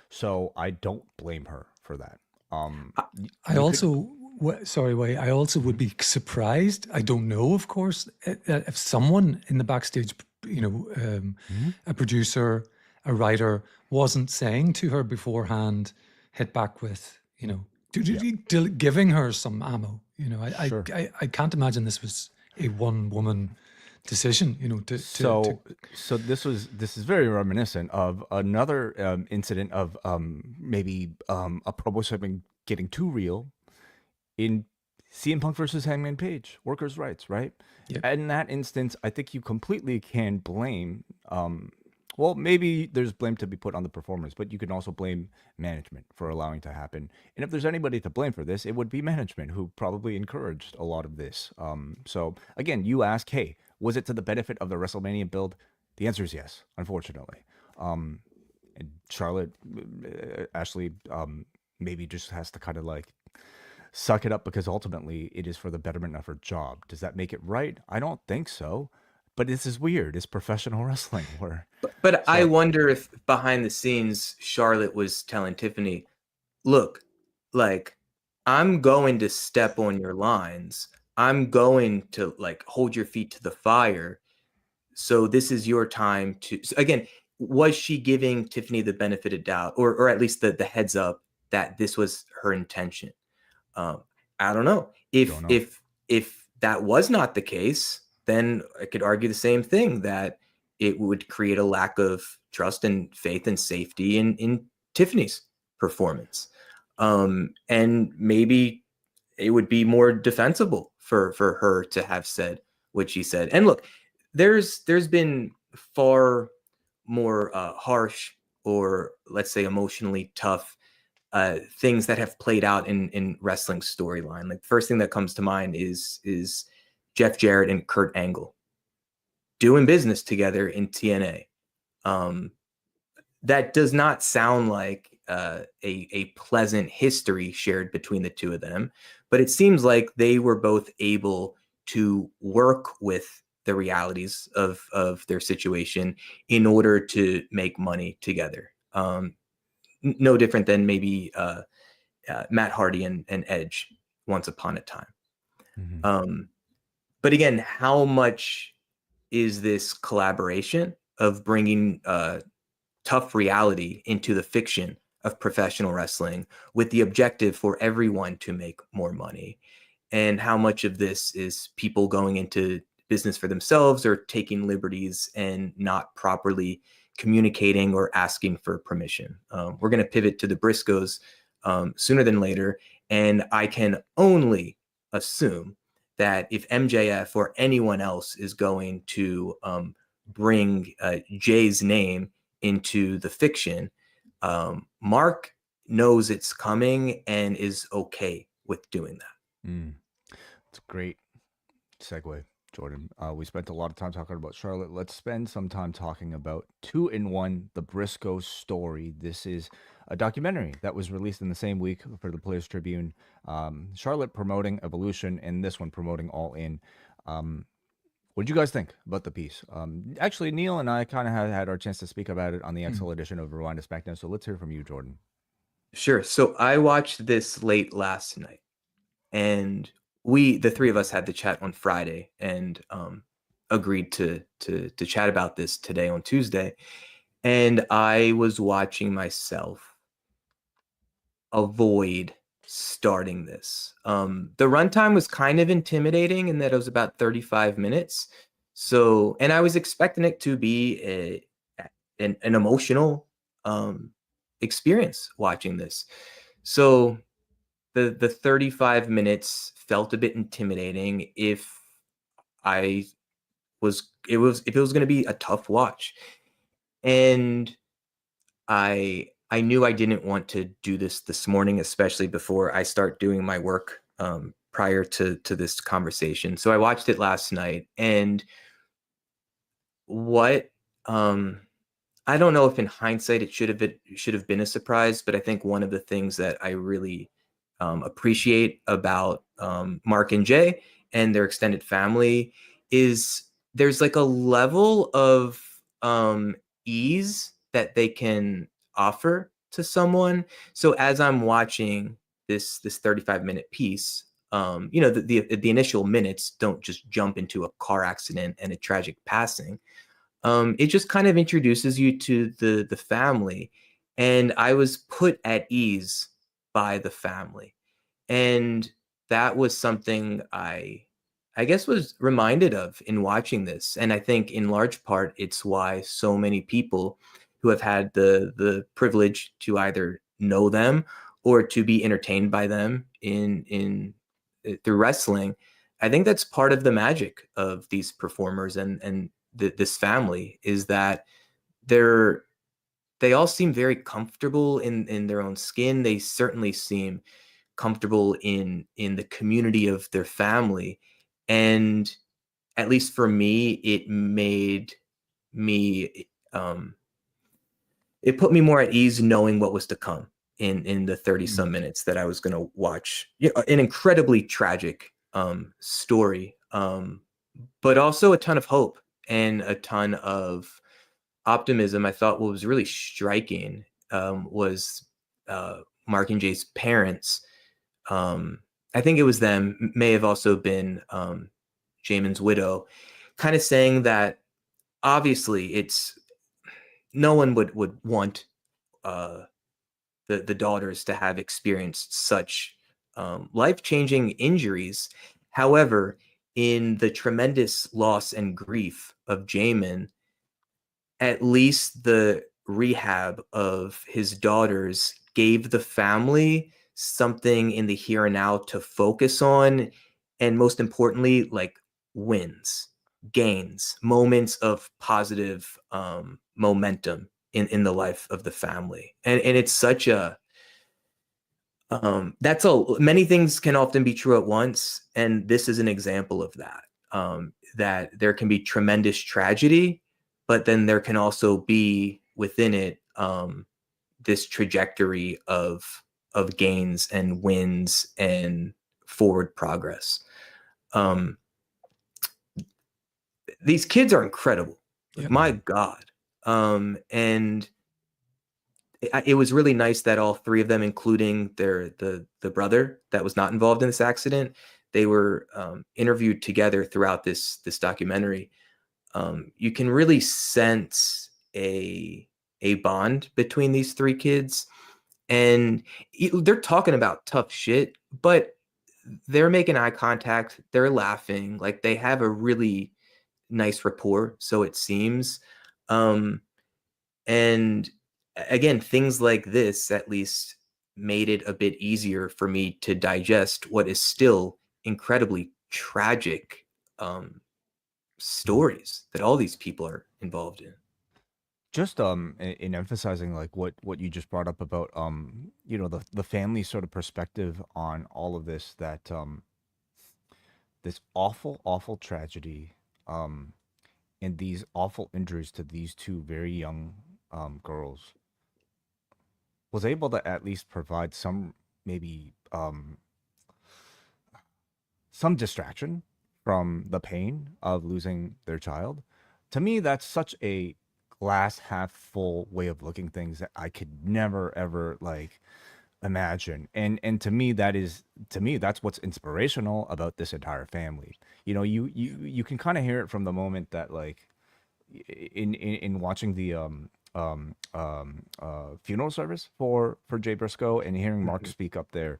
So I don't blame her for that. I also would be surprised. I don't know, of course, if someone in the backstage, a producer, a writer, wasn't saying to her beforehand, hit back with, giving her some ammo. I can't imagine this was a one-woman decision. So this is very reminiscent of another incident of maybe a promo segment getting too real in CM Punk versus Hangman Page, workers' rights, right? Yep. In that instance, I think you completely can blame. Well, maybe there's blame to be put on the performers, but you can also blame management for allowing to happen. And if there's anybody to blame for this, it would be management who probably encouraged a lot of this. So again, you ask, hey, was it to the benefit of the WrestleMania build? The answer is yes, unfortunately. And Charlotte, Ashley, maybe just has to kind of like suck it up because ultimately it is for the betterment of her job. Does that make it right? I don't think so. But this is weird. It's professional wrestling. But I wonder if behind the scenes, Charlotte was telling Tiffany, look, like, I'm going to step on your lines. I'm going to like hold your feet to the fire. So this is your time to, again, was she giving Tiffany the benefit of doubt or at least the heads up that this was her intention? I don't know. If that was not the case, then I could argue the same thing, that it would create a lack of trust and faith and safety in Tiffany's performance. And maybe it would be more defensible for her to have said what she said. And look, there's been far more harsh or let's say emotionally tough things that have played out in wrestling storyline. Like the first thing that comes to mind is Jeff Jarrett and Kurt Angle doing business together in TNA. That does not sound like a pleasant history shared between the two of them, but it seems like they were both able to work with the realities of their situation in order to make money together. No different than maybe Matt Hardy and Edge once upon a time. Mm-hmm. But again, how much is this collaboration of bringing tough reality into the fiction of professional wrestling with the objective for everyone to make more money? And how much of this is people going into business for themselves or taking liberties and not properly communicating or asking for permission? We're going to pivot to the Briscoes sooner than later. And I can only assume that if MJF or anyone else is going to bring Jay's name into the fiction, Mark knows it's coming and is okay with doing that. It's a great segue, Jordan. We spent a lot of time talking about Charlotte. Let's spend some time talking about 2-in-1, the Briscoe story. This is a documentary that was released in the same week for the Players Tribune. Charlotte promoting Evolution, and this one promoting All In. What did you guys think about the piece? Actually, Neil and I kind of had our chance to speak about it on the XL edition of Rewind to SmackDown. So let's hear from you, Jordan. Sure. So I watched this late last night, and the three of us had the chat on Friday and agreed to chat about this today on Tuesday. And I was watching myself avoid starting this. The runtime was kind of intimidating in that it was about 35 minutes. So, and I was expecting it to be an emotional experience watching this. So the 35 minutes felt a bit intimidating if it was going to be a tough watch. And I knew I didn't want to do this morning, especially before I start doing my work prior to this conversation. So I watched it last night, and what I don't know if in hindsight it should have been a surprise, but I think one of the things that I really appreciate about Mark and Jay and their extended family is there's like a level of ease that they can offer to someone. So as I'm watching this 35-minute piece, the initial minutes don't just jump into a car accident and a tragic passing. It just kind of introduces you to the family, and I was put at ease by the family, and that was something I guess was reminded of in watching this. And I think in large part it's why so many people who have had the privilege to either know them or to be entertained by them in through wrestling, I think that's part of the magic of these performers and this family, is that they all seem very comfortable in their own skin. They certainly seem comfortable in the community of their family. And at least for me, it made me it put me more at ease knowing what was to come in the 30 some minutes that I was going to watch. An incredibly tragic story, but also a ton of hope and a ton of optimism. I thought what was really striking was Mark and Jay's parents. I think it was them, may have also been Jamin's widow, kind of saying that obviously it's no one would want the daughters to have experienced such life-changing injuries. However, in the tremendous loss and grief of Jamin, at least the rehab of his daughters gave the family something in the here and now to focus on, and most importantly, like wins, gains, moments of positive momentum in the life of the family. And it's such a many things can often be true at once, and this is an example of that. That there can be tremendous tragedy, but then there can also be within it this trajectory of gains and wins and forward progress. These kids are incredible. Yep. My God. And it was really nice that all three of them, including the brother that was not involved in this accident, they were interviewed together throughout this documentary. You can really sense a bond between these three kids, and they're talking about tough shit, but they're making eye contact, they're laughing, like they have a really nice rapport, so it seems. And again, things like this at least made it a bit easier for me to digest what is still incredibly tragic stories that all these people are involved in. Just in emphasizing like what you just brought up about you know, the family sort of perspective on all of this, that this awful tragedy, and these awful injuries to these two very young girls was able to at least provide some, maybe some distraction from the pain of losing their child. To me, that's such a glass half full way of looking things that I could never ever like imagine. And to me, that's what's inspirational about this entire family. You know, you can kind of hear it from the moment that, like, in watching the funeral service for Jay Briscoe and hearing Mark speak up there.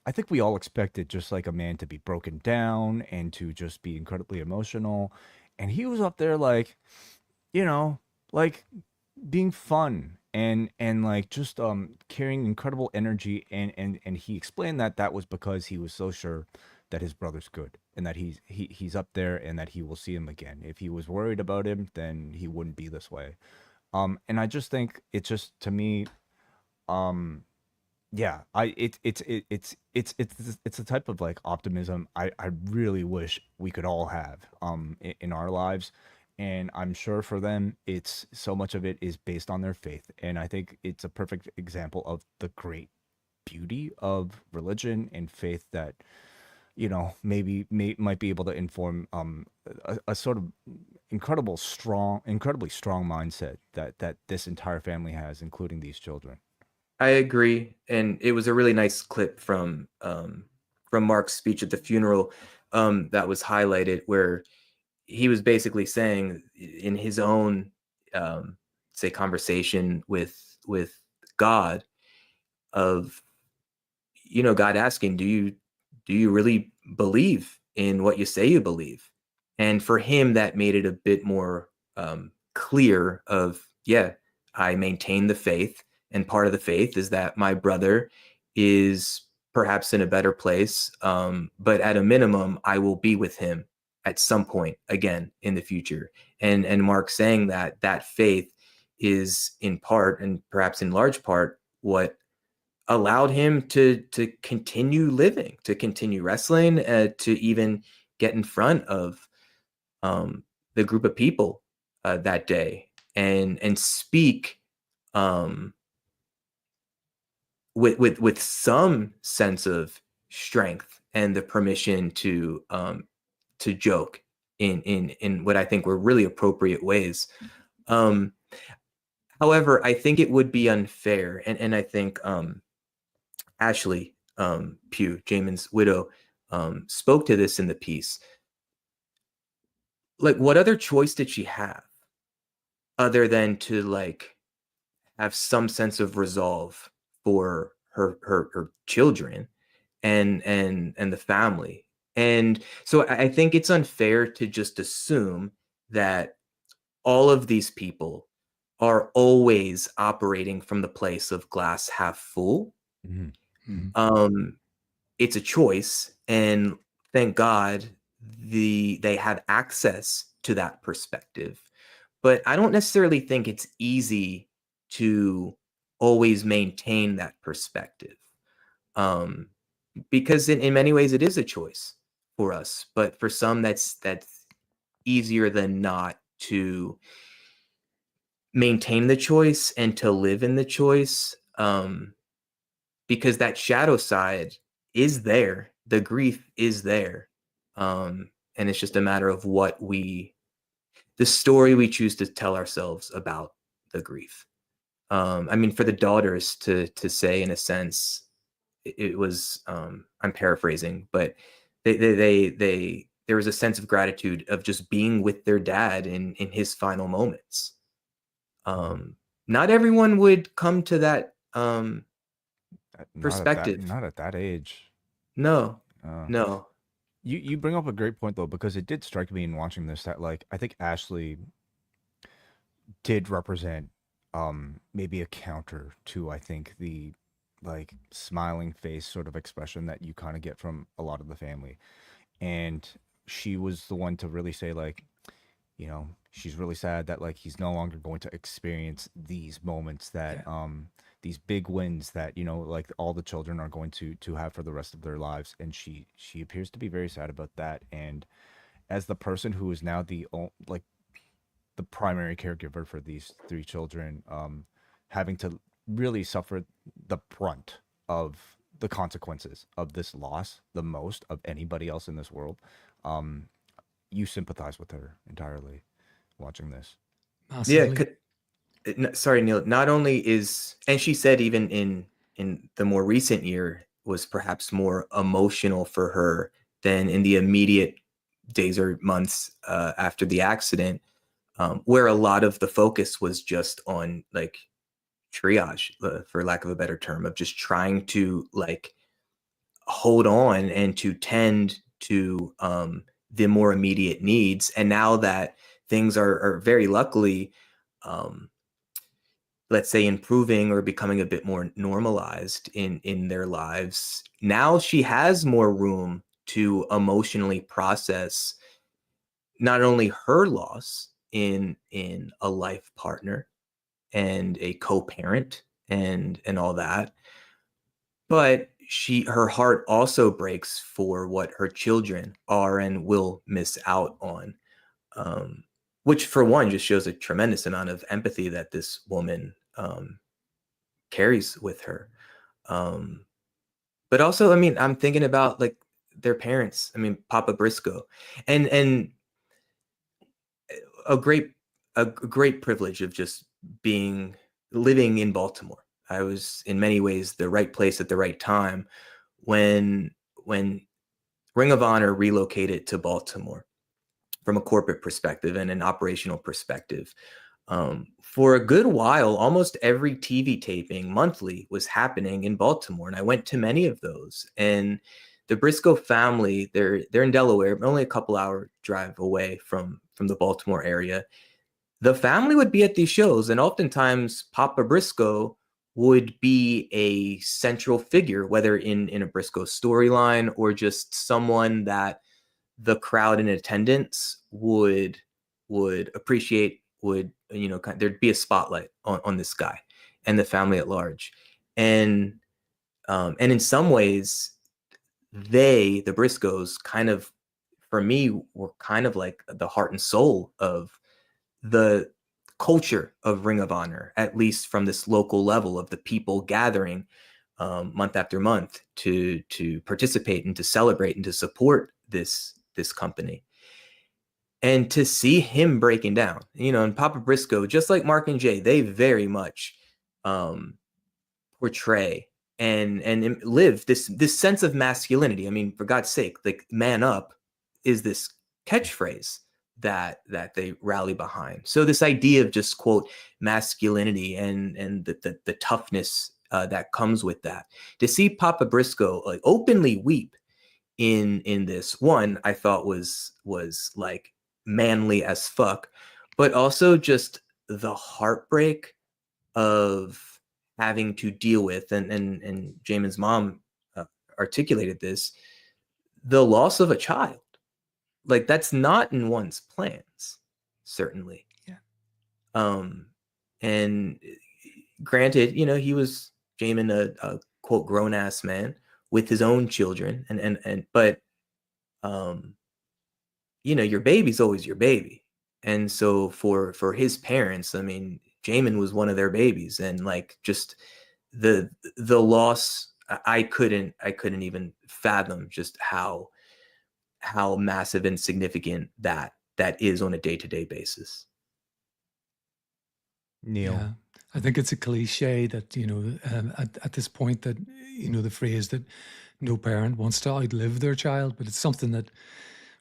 I think we all expected just like a man to be broken down and to just be incredibly emotional, and he was up there like, you know, like being fun and like just carrying incredible energy, and he explained that that was because he was so sure that his brother's good and that he's up there and that he will see him again. If he was worried about him, then he wouldn't be this way. And I just think it just, to me, um yeah, it's a type of like optimism I really wish we could all have in our lives. And I'm sure for them, it's so much of it is based on their faith. And I think it's a perfect example of the great beauty of religion and faith that, you know, might be able to inform a sort of incredibly strong mindset that this entire family has, including these children. I agree, and it was a really nice clip from Mark's speech at the funeral that was highlighted, where he was basically saying in his own say conversation with God, of, you know, God asking, do you really believe in what you say you believe? And for him, that made it a bit more clear of, yeah, I maintain the faith. And part of the faith is that my brother is perhaps in a better place. But at a minimum, I will be with him at some point again in the future. And Mark saying that that faith is in part, and perhaps in large part, what allowed him to continue living, to continue wrestling, to even get in front of the group of people that day and speak with some sense of strength and the permission to joke in what I think were really appropriate ways. However, I think it would be unfair, and I think Ashley Pugh, Jamin's widow, spoke to this in the piece. Like, what other choice did she have other than to like have some sense of resolve for her children and the family? And so I think it's unfair to just assume that all of these people are always operating from the place of glass half full. Mhm. It's a choice, and thank God they have access to that perspective. but I don't necessarily think it's easy to always maintain that perspective. Because in many ways it is a choice for us, but for some that's easier than not to maintain the choice and to live in the choice, because that shadow side is there, the grief is there, and it's just a matter of the story we choose to tell ourselves about the grief. I mean, for the daughters to say, in a sense, it was, I'm paraphrasing, but there was a sense of gratitude of just being with their dad in his final moments. Not everyone would come to that perspective. Not at that age. No, Uh, no. you bring up a great point though, because it did strike me in watching this that like I think Ashley did represent maybe a counter to I think the like smiling face sort of expression that you kind of get from a lot of the family. And she was the one to really say like, you know, she's really sad that like he's no longer going to experience these moments that Yeah. these big wins that, you know, like all the children are going to have for the rest of their lives. And she appears to be very sad about that. And as the person who is now like the primary caregiver for these three children, having to really suffer the brunt of the consequences of this loss the most of anybody else in this world, um, you sympathize with her entirely watching this. Yeah, Massively. sorry, Neil. Not only is, and she said even in the more recent year was perhaps more emotional for her than in the immediate days or months after the accident, where a lot of the focus was just on like triage, for lack of a better term, of just trying to like hold on and to tend to the more immediate needs. And now that things are very luckily, um, let's say, improving or becoming a bit more normalized in their lives, now she has more room to emotionally process not only her loss in a life partner and a co-parent and all that, but her heart also breaks for what her children are and will miss out on, um, which for one just shows a tremendous amount of empathy that this woman carries with her. Um, but also, I mean, I'm thinking about like their parents. I mean, Papa Briscoe, and a great a great privilege of just living in Baltimore. I was in many ways the right place at the right time when Ring of Honor relocated to Baltimore from a corporate perspective and an operational perspective. For a good while, almost every TV taping monthly was happening in Baltimore, and I went to many of those. And the Briscoe family, they're in Delaware, only a couple hour drive away from the Baltimore area. The family would be at these shows, and oftentimes Papa Briscoe would be a central figure, whether in a Briscoe storyline or just someone that the crowd in attendance would appreciate, would, you know, there'd be a spotlight on this guy and the family at large. And in some ways, the Briscoes kind of, for me, were kind of like the heart and soul of the culture of Ring of Honor, at least from this local level of the people gathering month after month to participate and to celebrate and to support this company. And to see him breaking down, you know, and Papa Briscoe, just like Mark and Jay, they very much portray and live this sense of masculinity. I mean, for God's sake, like "man up" is this catchphrase that they rally behind. So this idea of just quote masculinity and the toughness that comes with that. To see Papa Briscoe like openly weep in this one, I thought was like manly as fuck, but also just the heartbreak of having to deal with, and Jamin's mom articulated this, the loss of a child. Like that's not in one's plans, certainly. Yeah. And granted, you know, he was Jamin, a quote grown ass man with his own children, but you know, your baby's always your baby. And so for his parents, I mean, Jamin was one of their babies, and like just the loss, I couldn't even fathom just how massive and significant that is on a day-to-day basis. Neil. Yeah, I think it's a cliche that, you know, at this point that, you know, the phrase that no parent wants to outlive their child, but it's something that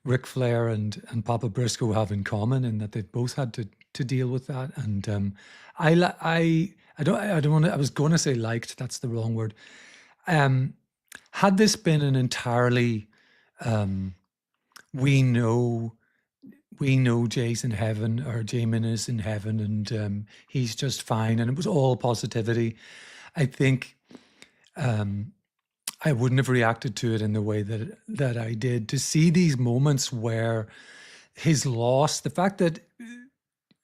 Ric Flair and Papa Briscoe have in common, in that they've both had to deal with that. And I don't want to, I was going to say liked, that's the wrong word. Had this been an entirely, we know Jay's in heaven, or Jamin is in heaven, and he's just fine, and it was all positivity, I think I wouldn't have reacted to it in the way that I did. To see these moments where his loss, the fact that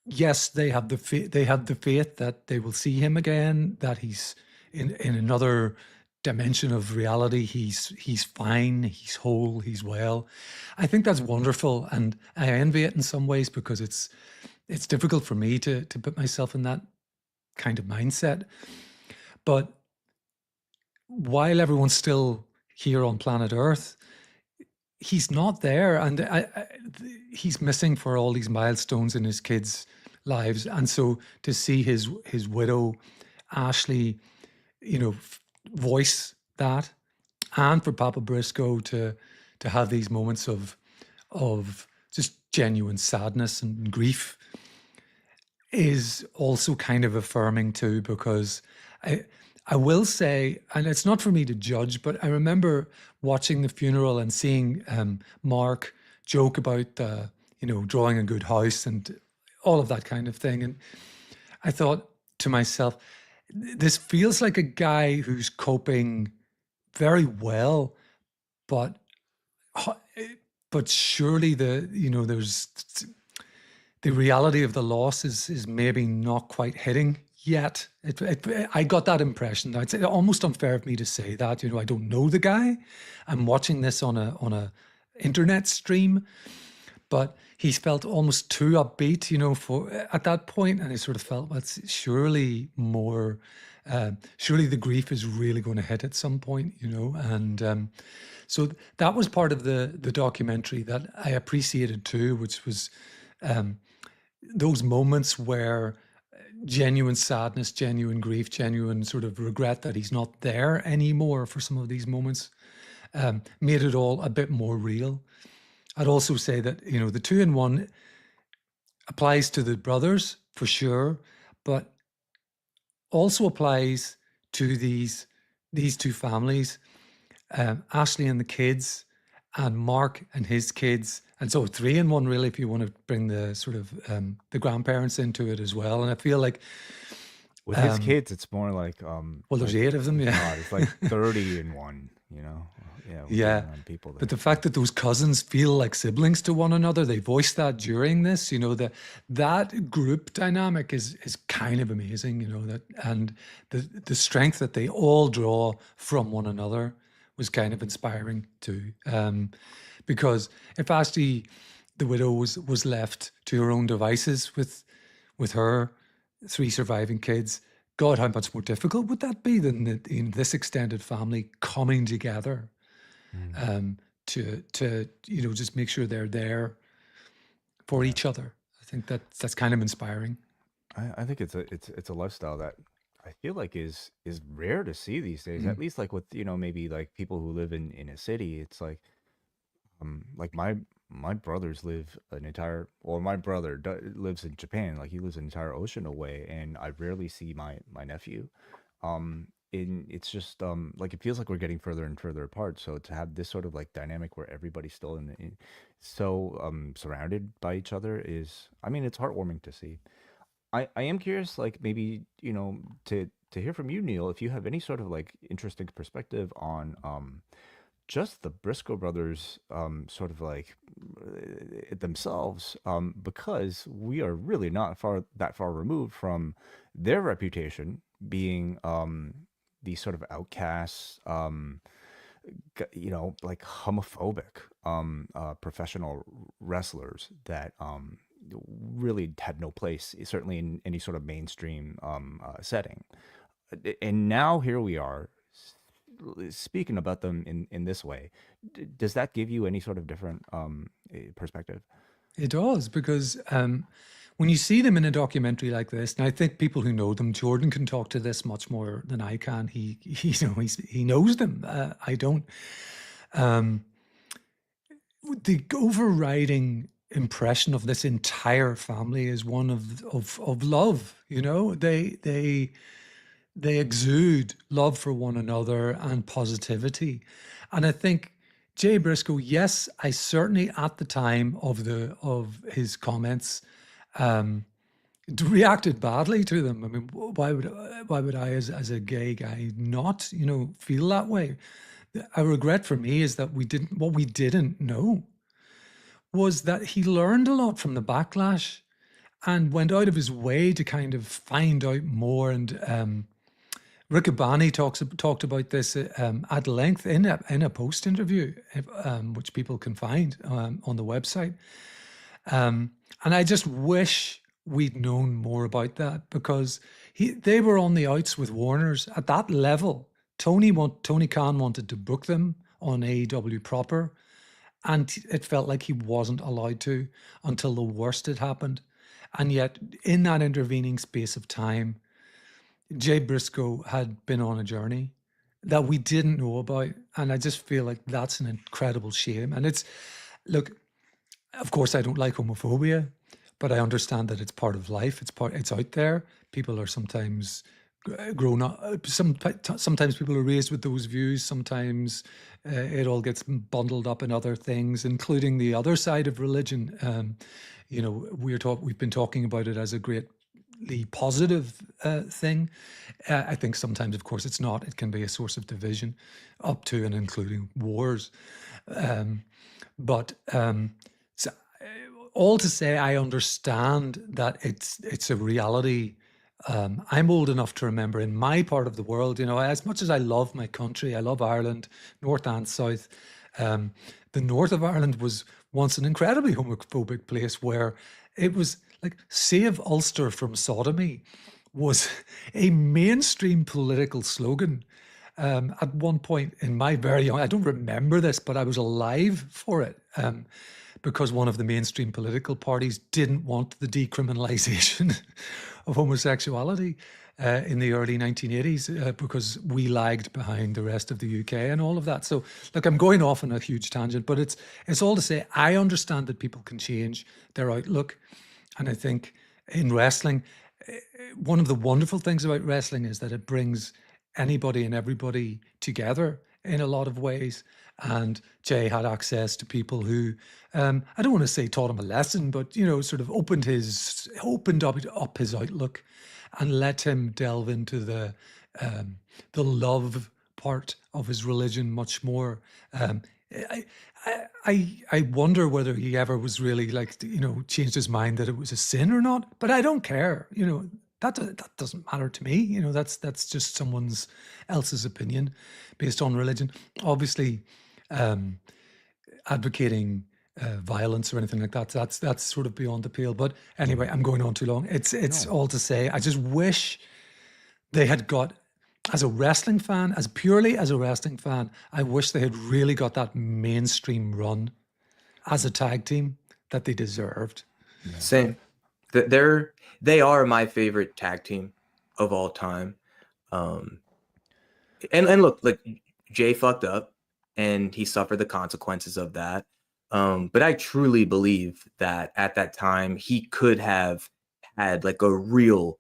yes, they have the faith that they will see him again, that he's in another dimension of reality. He's fine, he's whole, he's well. I think that's wonderful, and I envy it in some ways, because it's difficult for me to put myself in that kind of mindset. But while everyone's still here on planet Earth, he's not there, and he's missing for all these milestones in his kids' lives. And so to see his widow, Ashley, you know, voice that, and for Papa Briscoe to have these moments of just genuine sadness and grief, is also kind of affirming too, because I will say, and it's not for me to judge, but I remember watching the funeral and seeing Mark joke about you know, drawing a good house and all of that kind of thing, and I thought to myself, this feels like a guy who's coping very well, but surely there's the reality of the loss is maybe not quite hitting yet. I got that impression. It's almost unfair of me to say that. You know, I don't know the guy. I'm watching this on a internet stream, but he's felt almost too upbeat, you know, for at that point, and I sort of felt that's surely more. Surely the grief is really going to hit at some point, you know, and so that was part of the documentary that I appreciated too, which was those moments where genuine sadness, genuine grief, genuine sort of regret that he's not there anymore for some of these moments, made it all a bit more real. I'd also say that, you know, the 2-in-1 applies to the brothers for sure, but also applies to these two families, Ashley and the kids, and Mark and his kids. And so 3-in-1 really, if you want to bring the sort of the grandparents into it as well. And I feel like with his kids, it's more like well, there's like, 8 of them, yeah. God, it's like 30-in-1, you know. Yeah, Yeah. people there. But the fact that those cousins feel like siblings to one another, they voice that during this, you know, that group dynamic is kind of amazing, you know, that, and the strength that they all draw from one another was kind of inspiring too. Because if Ashley, the widow, was left to her own devices with her 3 surviving kids, God, how much more difficult would that be than in this extended family coming together to you know, just make sure they're there for each other. I think that's kind of inspiring. I think it's a lifestyle that I feel like is rare to see these days. At least like with, you know, maybe like people who live in a city. It's like my brothers live an entire, or my brother lives in Japan. Like he lives an entire ocean away, and I rarely see my nephew. In It's just like it feels like we're getting further and further apart. So to have this sort of like dynamic where everybody's still so surrounded by each other is, I mean, it's heartwarming to see. I am curious, like maybe, you know, to hear from you, Neil, if you have any sort of like interesting perspective on just the Briscoe brothers, sort of like themselves, because we are really not that far removed from their reputation being these sort of outcasts, like homophobic professional wrestlers that really had no place, certainly in any sort of mainstream setting. And now here we are speaking about them in this way. Does that give you any sort of different perspective? It does, because when you see them in a documentary like this, and I think people who know them, Jordan can talk to this much more than I can. He knows them. I don't. The overriding impression of this entire family is one of love. They exude love for one another and positivity. And I think Jay Briscoe, yes, I certainly at the time of his comments reacted badly to them. I mean, why would I as a gay guy not, feel that way? A regret for me is that what we didn't know was that he learned a lot from the backlash and went out of his way to kind of find out more. And Rick Abani talked about this at length in a post interview, which people can find on the website. And I just wish we'd known more about that, because they were on the outs with Warner's at that level. Tony Khan wanted to book them on AEW proper, and it felt like he wasn't allowed to until the worst had happened. And yet, in that intervening space of time, Jay Briscoe had been on a journey that we didn't know about. And I just feel like that's an incredible shame. And look, of course, I don't like homophobia, but I understand that it's part of life. It's out there. People are sometimes grown up. Sometimes people are raised with those views. Sometimes it all gets bundled up in other things, including the other side of religion. We've been talking about it as a greatly positive thing. I think sometimes, of course, it's not. It can be a source of division, up to and including wars. So, all to say, I understand that it's a reality. I'm old enough to remember in my part of the world, as much as I love my country, I love Ireland, north and south. The north of Ireland was once an incredibly homophobic place, where it was like "Save Ulster from Sodomy" was a mainstream political slogan. At one point in my very young, I don't remember this, but I was alive for it. Because one of the mainstream political parties didn't want the decriminalization of homosexuality in the early 1980s, because we lagged behind the rest of the UK and all of that. So, look, I'm going off on a huge tangent, but it's all to say, I understand that people can change their outlook. And I think in wrestling, one of the wonderful things about wrestling is that it brings anybody and everybody together in a lot of ways. And Jay had access to people who, I don't want to say taught him a lesson, but, sort of opened up his outlook and let him delve into the love part of his religion much more. I wonder whether he ever was really changed his mind that it was a sin or not, but I don't care. That doesn't matter to me. That's just someone else's opinion based on religion. Obviously, advocating violence or anything like that, that's sort of beyond the pale. But anyway, I'm going on too long. It's all to say, I just wish they had got, as a wrestling fan, purely as a wrestling fan, I wish they had really got that mainstream run as a tag team that they deserved. Yeah. Same. They are my favorite tag team of all time. And look, like, Jay fucked up and he suffered the consequences of that. But I truly believe that at that time he could have had like a real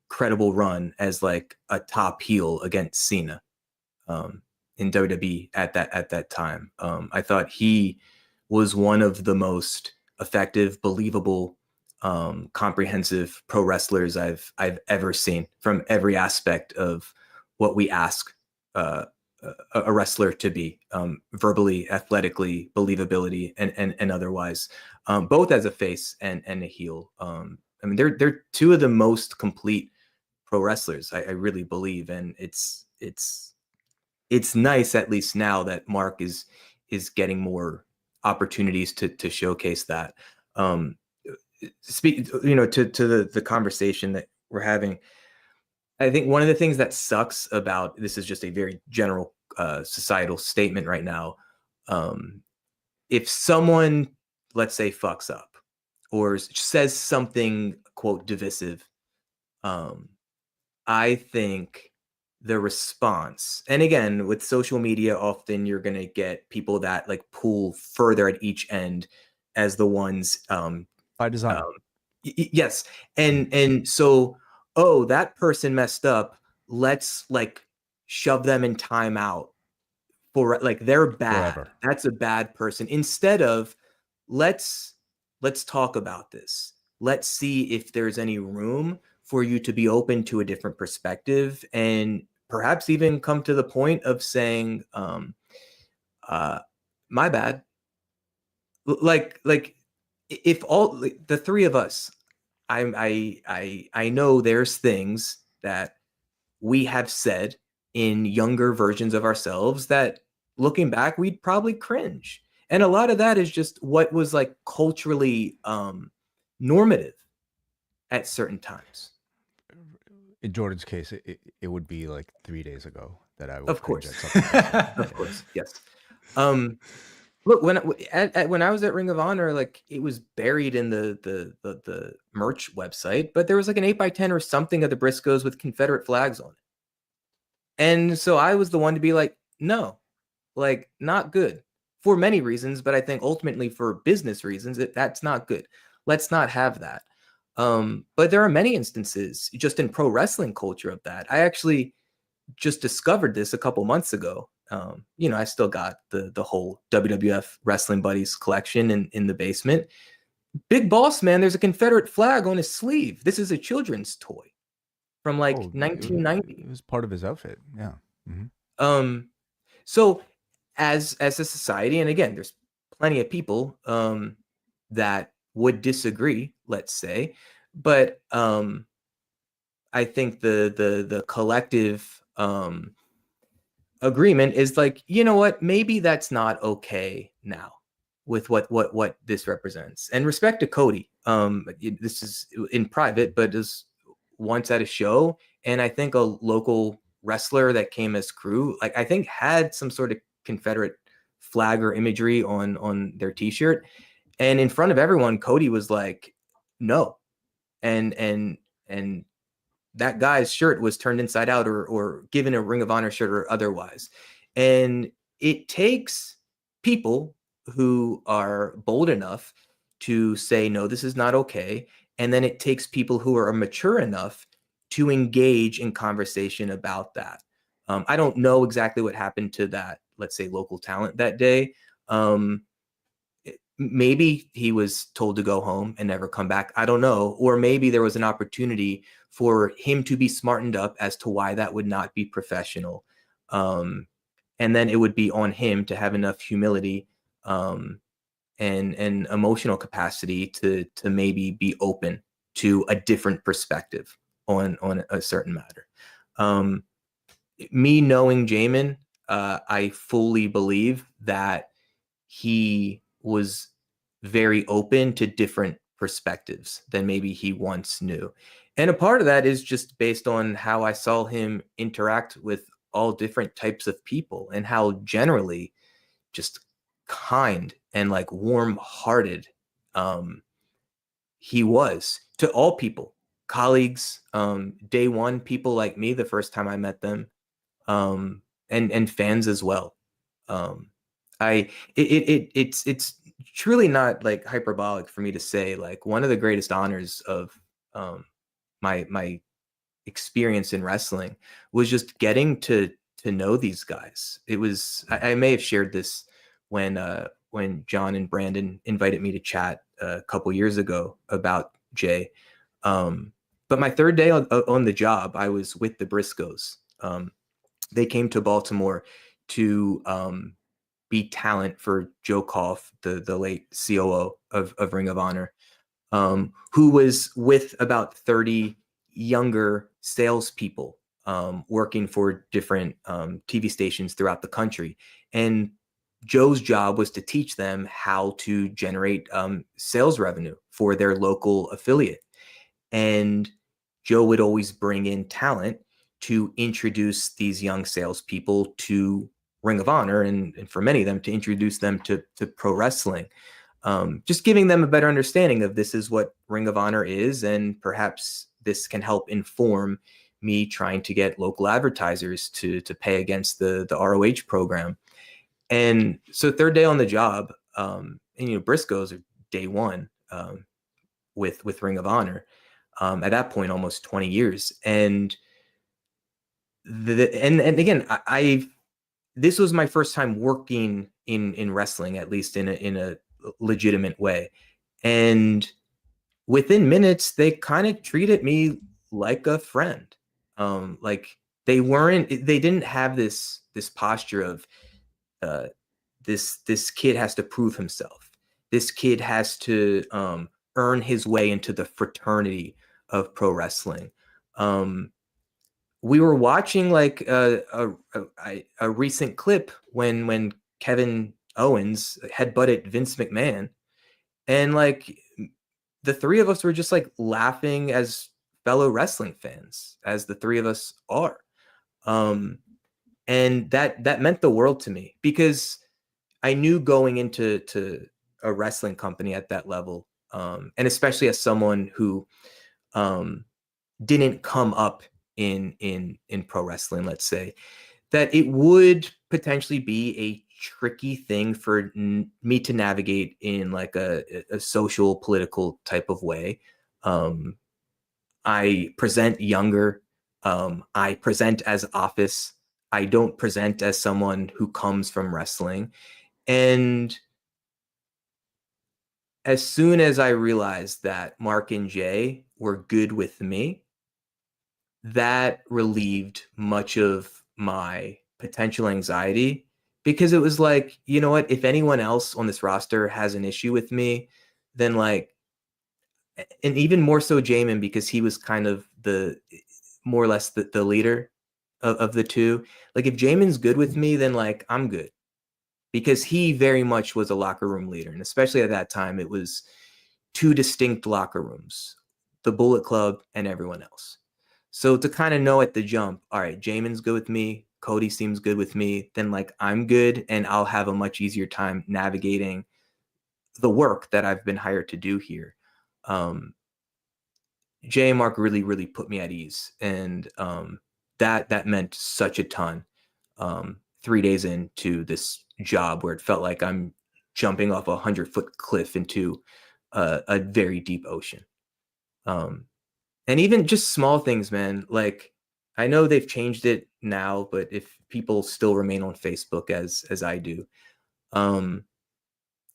credible run as like a top heel against Cena in WWE at that time. I thought he was one of the most effective, believable, comprehensive pro wrestlers I've ever seen, from every aspect of what we ask a wrestler to be, verbally, athletically, believability, and otherwise, both as a face and a heel. I mean, they're two of the most complete pro wrestlers, I really believe, and it's nice, at least now, that Mark is getting more opportunities to showcase that. Speak, to the conversation that we're having. I think one of the things that sucks about this is just a very general societal statement right now. If someone, let's say, fucks up or says something, quote, divisive, I think the response, and again, with social media, often you're going to get people that like pull further at each end as the ones by design. Yes. And so, oh, that person messed up. Let's like shove them in timeout for like they're bad. Forever. That's a bad person. Instead of let's talk about this. Let's see if there's any room for you to be open to a different perspective, and perhaps even come to the point of saying, my bad. Like if all the three of us, I know there's things that we have said in younger versions of ourselves that, looking back, we'd probably cringe. And a lot of that is just what was like culturally normative at certain times. In Jordan's case, it would be like 3 days ago that I would. Of course. At something like that. Of course, yes. Look, when I was at Ring of Honor, like it was buried in the merch website, but there was like an 8x10 or something of the Briscoes with Confederate flags on it. And so I was the one to be like, no, like not good for many reasons, but I think ultimately for business reasons, that's not good. Let's not have that. But there are many instances just in pro wrestling culture of that. I actually just discovered this a couple months ago. I still got the whole WWF Wrestling Buddies collection in the basement. Big Boss Man, there's a Confederate flag on his sleeve. This is a children's toy from like 1990. It was part of his outfit. Yeah. Mm-hmm. So as a society, and again, there's plenty of people that would disagree, let's say, but I think the collective agreement is like, you know what, maybe that's not okay now with what this represents. And respect to Cody, this is in private, but is once at a show, and I think a local wrestler that came as crew, like I think had some sort of Confederate flag or imagery on their t-shirt, and in front of everyone, Cody was like, no, and that guy's shirt was turned inside out or given a Ring of Honor shirt or otherwise. And it takes people who are bold enough to say, no, this is not okay. And then it takes people who are mature enough to engage in conversation about that. I don't know exactly what happened to that, let's say, local talent that day. Maybe he was told to go home and never come back. I don't know. Or maybe there was an opportunity for him to be smartened up as to why that would not be professional. And then it would be on him to have enough humility and emotional capacity to maybe be open to a different perspective on a certain matter. Me knowing Jamin, I fully believe that he was very open to different perspectives than maybe he once knew. And a part of that is just based on how I saw him interact with all different types of people and how generally just kind and like warm-hearted he was to all people, colleagues, day one, people like me the first time I met them, and fans as well. It's truly not like hyperbolic for me to say, like, one of the greatest honors of my experience in wrestling was just getting to know these guys. It was, I may have shared this when John and Brandon invited me to chat a couple years ago about Jay. But my third day on the job, I was with the Briscoes. They came to Baltimore to be talent for Joe Koff, the late COO of Ring of Honor, who was with about 30 younger salespeople working for different TV stations throughout the country. And Joe's job was to teach them how to generate sales revenue for their local affiliate. And Joe would always bring in talent to introduce these young salespeople to Ring of Honor, and for many of them to introduce them to pro wrestling. Just giving them a better understanding of this is what Ring of Honor is, and perhaps this can help inform me trying to get local advertisers to pay against the ROH program. And so third day on the job, and Briscoes are day one with Ring of Honor. At that point, almost 20 years, and again, this was my first time working in wrestling, at least in a legitimate way. And within minutes, they kind of treated me like a friend. Like they didn't have this posture of this kid has to prove himself. This kid has to earn his way into the fraternity of pro wrestling. We were watching like a recent clip when Kevin Owens headbutted Vince McMahon, and like the three of us were just like laughing as fellow wrestling fans, as the three of us are. And that meant the world to me, because I knew going into a wrestling company at that level, and especially as someone who didn't come up in pro wrestling, let's say, that it would potentially be a tricky thing for me to navigate in like a social political type of way. I present younger. I present as office. I don't present as someone who comes from wrestling. And as soon as I realized that Mark and Jay were good with me, that relieved much of my potential anxiety, because it was like, you know what, if anyone else on this roster has an issue with me, then like, and even more so Jamin, because he was kind of the more or less the leader of the two. Like if Jamin's good with me, then like I'm good, because he very much was a locker room leader. And especially at that time, it was two distinct locker rooms, the Bullet Club and everyone else. So to kind of know at the jump, all right, Jamin's good with me, Cody seems good with me, then like I'm good, and I'll have a much easier time navigating the work that I've been hired to do here. Jay and Mark really, really put me at ease, and that meant such a ton. 3 days into this job where it felt like I'm jumping off a 100-foot cliff into a very deep ocean. And even just small things, man. Like I know they've changed it now, but if people still remain on Facebook as I do,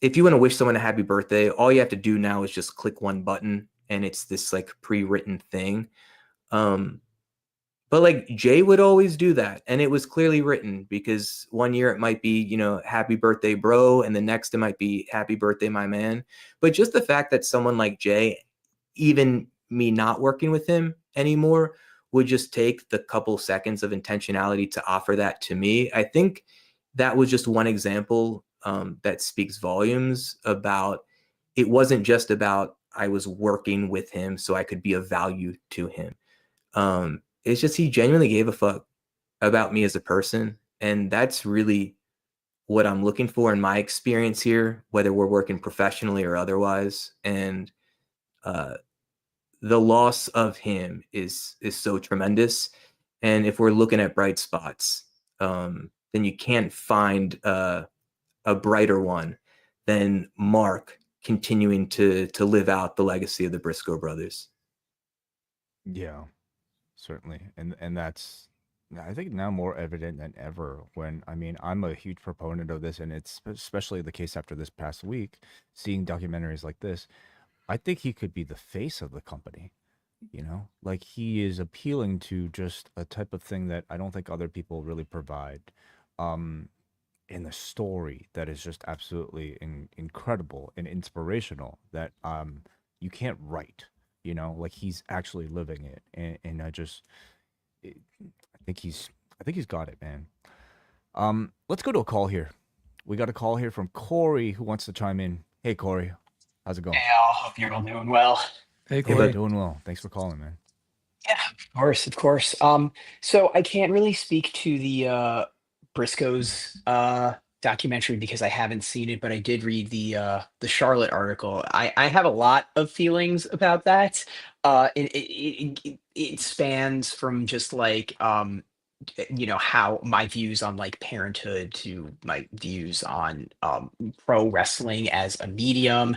if you want to wish someone a happy birthday, all you have to do now is just click one button, and it's this like pre-written thing. But like Jay would always do that, and it was clearly written, because one year it might be, happy birthday, bro, and the next it might be happy birthday, my man. But just the fact that someone like Jay, even me not working with him anymore, would just take the couple seconds of intentionality to offer that to me, I think that was just one example that speaks volumes about, it wasn't just about I was working with him so I could be of value to him. It's just he genuinely gave a fuck about me as a person, and that's really what I'm looking for in my experience here, whether we're working professionally or otherwise. And the loss of him is so tremendous. And if we're looking at bright spots, then you can't find a brighter one than Mark continuing to live out the legacy of the Briscoe brothers. Yeah, certainly. And that's, I think, now more evident than ever. When, I mean, I'm a huge proponent of this, and it's especially the case after this past week, seeing documentaries like this. I think he could be the face of the company. Like he is appealing to just a type of thing that I don't think other people really provide. in the story that is just absolutely incredible and inspirational that you can't write. Like he's actually living it, and I think he's got it, man. Let's go to a call here. We got a call here from Corey who wants to chime in. Hey, Corey, how's it going? Hey, all. Hope you're all doing well. Hey, Hey, Corey. bud. Doing well. Thanks for calling, man. Yeah, of course, of course. So I can't really speak to the Briscoes documentary because I haven't seen it, but I did read the Charlotte article. I have a lot of feelings about that. It spans from just like how my views on like parenthood to my views on pro wrestling as a medium,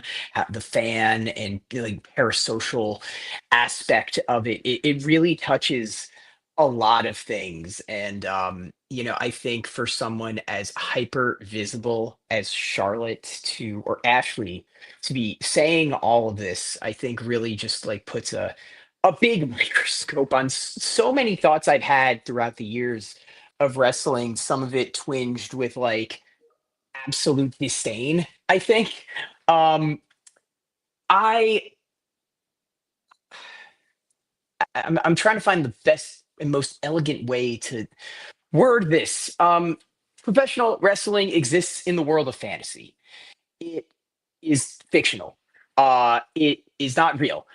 the fan, and like parasocial aspect of it. It really touches a lot of things. And I think for someone as hyper visible as Charlotte to or Ashley to be saying all of this, I think really just like puts a big microscope on so many thoughts I've had throughout the years of wrestling, some of it twinged with like absolute disdain, I think. Um, I I'm trying to find the best and most elegant way to word this. Professional wrestling exists in the world of fantasy. It is fictional. It is not real.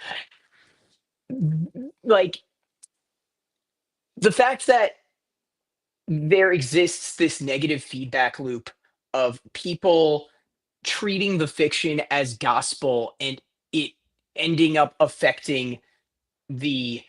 Like the fact that there exists this negative feedback loop of people treating the fiction as gospel and it ending up affecting the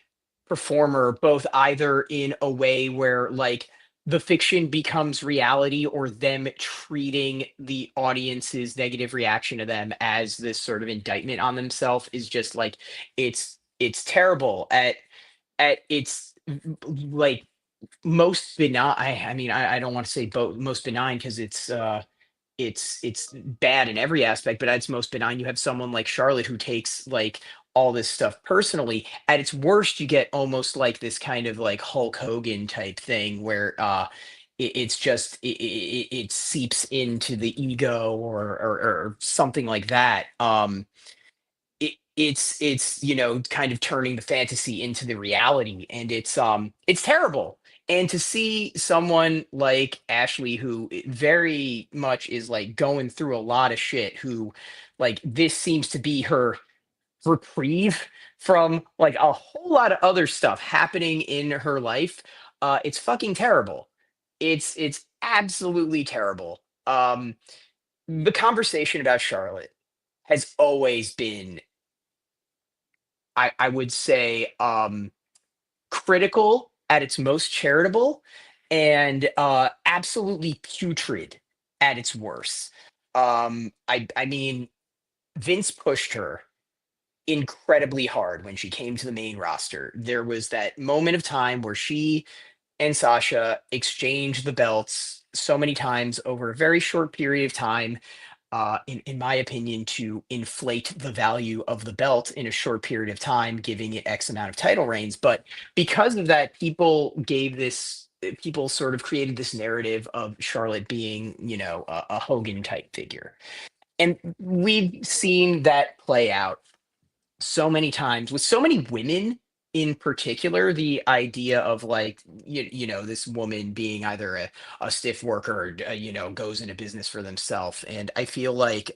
performer both either in a way where like the fiction becomes reality or them treating the audience's negative reaction to them as this sort of indictment on themselves is just like it's terrible at its like most benign. I mean I don't want to say most benign because it's bad in every aspect, but at its most benign, you have someone like Charlotte who takes like all this stuff personally. At its worst, you get almost like this kind of like Hulk Hogan type thing where it's just it seeps into the ego or something like that. It's kind of turning the fantasy into the reality, and it's terrible. And to see someone like Ashley who very much is like going through a lot of shit, who like this seems to be her reprieve from like a whole lot of other stuff happening in her life. It's fucking terrible. It's absolutely terrible. The conversation about Charlotte has always been, I would say, critical at its most charitable, and absolutely putrid at its worst. I mean, Vince pushed her incredibly hard when she came to the main roster. There was that moment of time where she and Sasha exchanged the belts so many times over a very short period of time, in my opinion, to inflate the value of the belt in a short period of time, giving it X amount of title reigns. But because of that, people sort of created this narrative of Charlotte being, a Hogan type figure. And we've seen that play out so many times with so many women in particular. The idea of like this woman being either a stiff worker or goes into business for themselves, and I feel like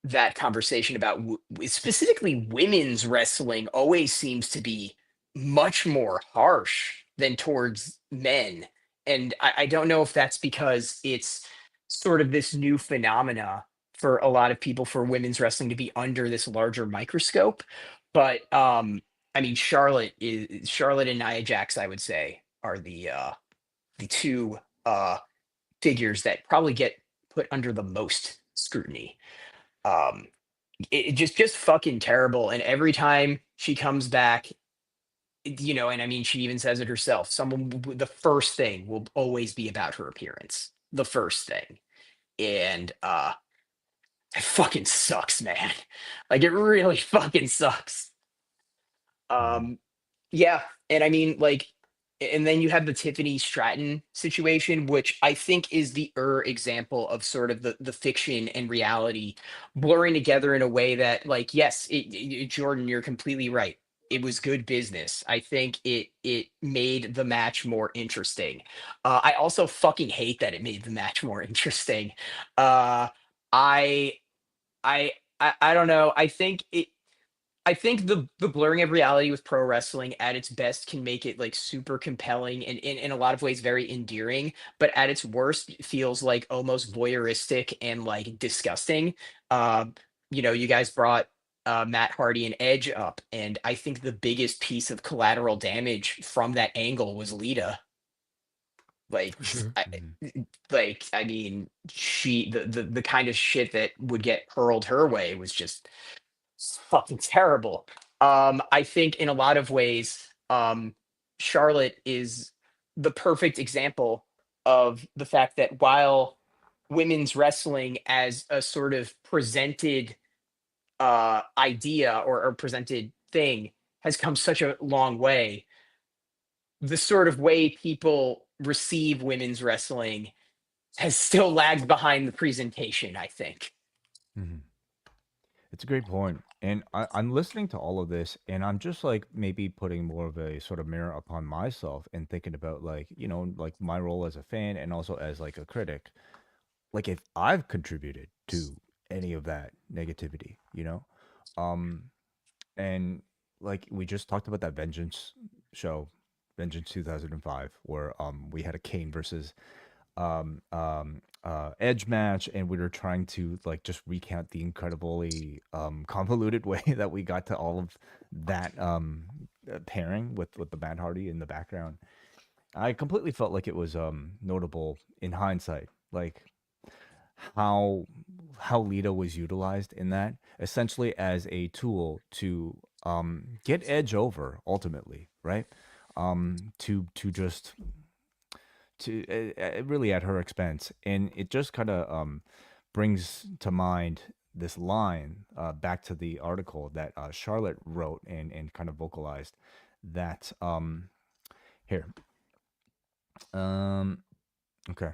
that conversation about specifically women's wrestling always seems to be much more harsh than towards men. And I don't know if that's because it's sort of this new phenomena for a lot of people for women's wrestling to be under this larger microscope. But I mean, Charlotte and Nia Jax, I would say, are the two figures that probably get put under the most scrutiny. Um, it just fucking terrible. And every time she comes back, and I mean, she even says it herself. The first thing will always be about her appearance. The first thing, and it fucking sucks, man. Like it really fucking sucks. Mhm. Yeah, and I mean, like And then you have the Tiffany Stratton situation, which I think is the example of sort of the fiction and reality blurring together in a way that, like, yes, Jordan, you're completely right. It was good business. I think it made the match more interesting. I also fucking hate that it made the match more interesting. Uh, I I don't know. I think the blurring of reality with pro wrestling at its best can make it like super compelling and in a lot of ways very endearing, but at its worst it feels like almost voyeuristic and like disgusting. Um, you guys brought Matt Hardy and Edge up, and I think the biggest piece of collateral damage from that angle was Lita. Like, For sure. I mean, the kind of shit that would get hurled her way was just fucking terrible. I think in a lot of ways, Charlotte is the perfect example of the fact that while women's wrestling as a sort of presented idea or presented thing has come such a long way, the sort of way people receive women's wrestling has still lagged behind the presentation, I think. Mhm. It's a great point. And I'm listening to all of this, and I'm just like maybe putting more of a sort of mirror upon myself and thinking about like, like my role as a fan and also as like a critic. Like if I've contributed to any of that negativity, Um, and like we just talked about that Vengeance show, Vengeance 2005, where we had a Kane versus Edge match, and we were trying to like just recount the incredibly convoluted way that we got to all of that pairing with the Matt Hardy in the background. I completely felt like it was notable in hindsight, like how Lita was utilized in that essentially as a tool to get Edge over ultimately, right? To just to really at her expense, and it just kind of brings to mind this line back to the article that Charlotte wrote and kind of vocalized that here um okay.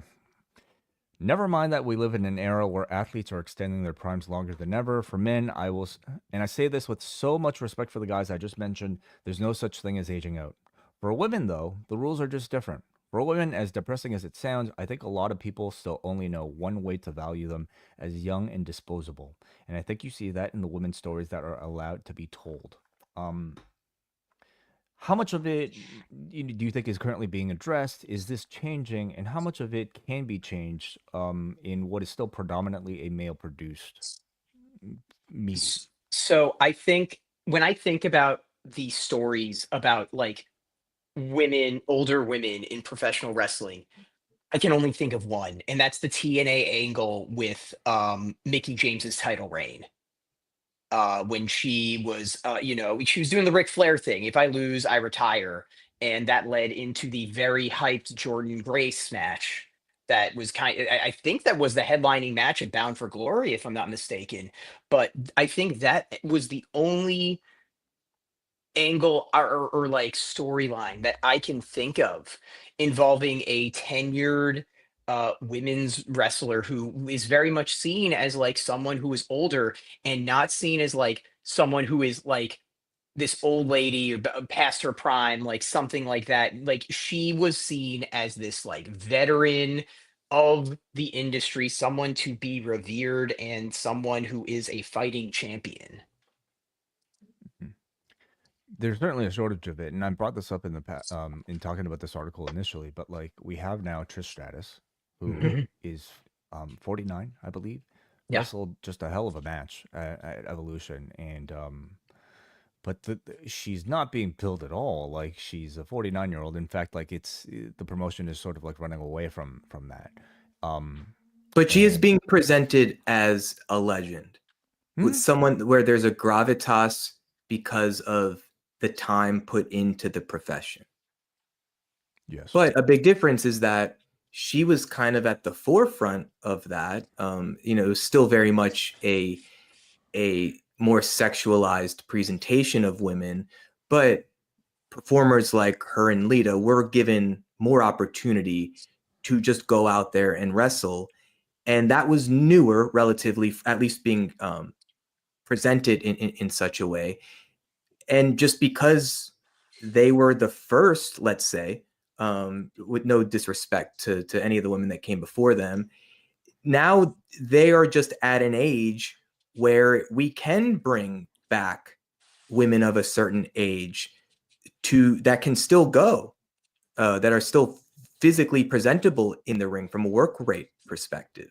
Never mind that we live in an era where athletes are extending their primes longer than ever. For men, and I say this with so much respect for the guys I just mentioned, there's no such thing as aging out. For women, though, the rules are just different. For women, as depressing as it sounds, I think a lot of people still only know one way to value them as young and disposable. And I think you see that in the women's stories that are allowed to be told. Um, how much of it do you think is currently being addressed? Is this changing? And how much of it can be changed in what is still predominantly a male produced medium? So I think when I think about the stories about like older women in professional wrestling, I can only think of one, and that's the TNA angle with Mickey James's title reign. When she was, she was doing the Ric Flair thing. If I lose, I retire, and that led into the very hyped Jordan Grace match. That was I think that was the headlining match at Bound for Glory, if I'm not mistaken. But I think that was the only angle or like storyline that I can think of involving a tenured women's wrestler who is very much seen as like someone who is older and not seen as like someone who is like this old lady past her prime, like something like that. Like she was seen as this like veteran of the industry, someone to be revered and someone who is a fighting champion. Mhm. There's certainly a shortage of it, and I brought this up in the in talking about this article initially. But like we have now Trish Stratus, who Mhm. is 49, I believe, Yeah. wrestled just a hell of a match at Evolution, and but she's not being billed at all like she's a 49-year-old. In fact, like the promotion is sort of like running away from that. But she is And being presented as a legend, with Mhm. someone where there's a gravitas because of the time put into the profession. Yes. But a big difference is that she was kind of at the forefront of that. Still very much a more sexualized presentation of women, but performers like her and Lita were given more opportunity to just go out there and wrestle. And that was newer, relatively, at least being presented in such a way. And just because they were the first, let's say, with no disrespect to any of the women that came before them, now they are just at an age where we can bring back women of a certain age that can still go, that are still physically presentable in the ring from a work rate perspective.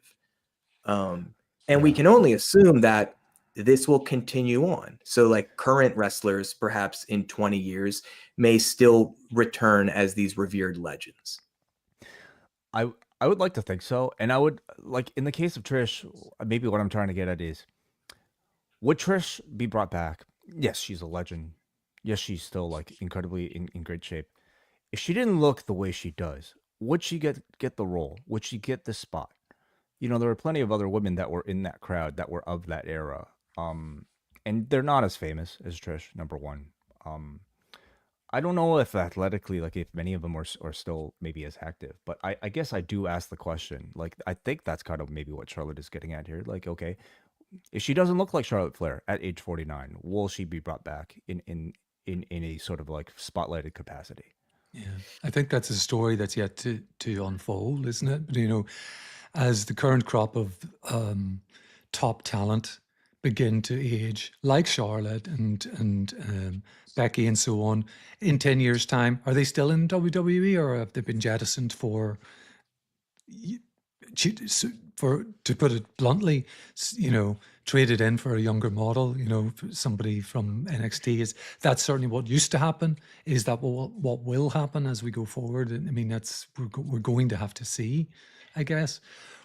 And we can only assume that this will continue on. So like current wrestlers, perhaps in 20 years, may still return as these revered legends. I would like to think so. And I would, like, in the case of Trish, maybe what I'm trying to get at is, would Trish be brought back? Yes, she's a legend. Yes, she's still like incredibly in great shape. If she didn't look the way she does, would she get the role? Would she get the spot? You know, there were plenty of other women that were in that crowd that were of that era. And they're not as famous as Trish, number one. I don't know if athletically, like if many of them are still maybe as active, but I guess I do ask the question. Like, I think that's kind of maybe what Charlotte is getting at here. Like, okay, if she doesn't look like Charlotte Flair at age 49, will she be brought back in a sort of like spotlighted capacity? Yeah, I think that's a story that's yet to unfold, isn't it? You know, as the current crop of top talent begin to age, like Charlotte and Becky and so on, in 10 years' time, are they still in WWE or have they been jettisoned to put it bluntly, you know, traded in for a younger model, you know, somebody from NXT? Is that's certainly what used to happen? Is that what will happen as we go forward? I mean, that's we're going to have to see, I guess.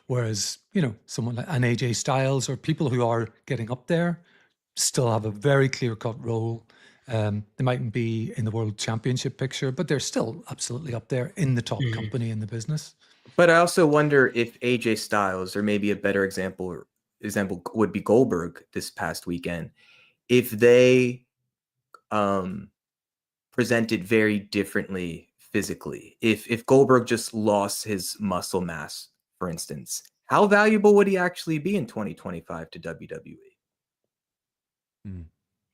Whereas, you know, someone like an AJ Styles or people who are getting up there still have a very clear-cut role. They mightn't be in the World Championship picture, but they're still absolutely up there in the top company in the business. But I also wonder if AJ Styles, or maybe a better example would be Goldberg this past weekend, if they presented very differently physically. If Goldberg just lost his muscle mass, for instance, how valuable would he actually be in 2025 to WWE?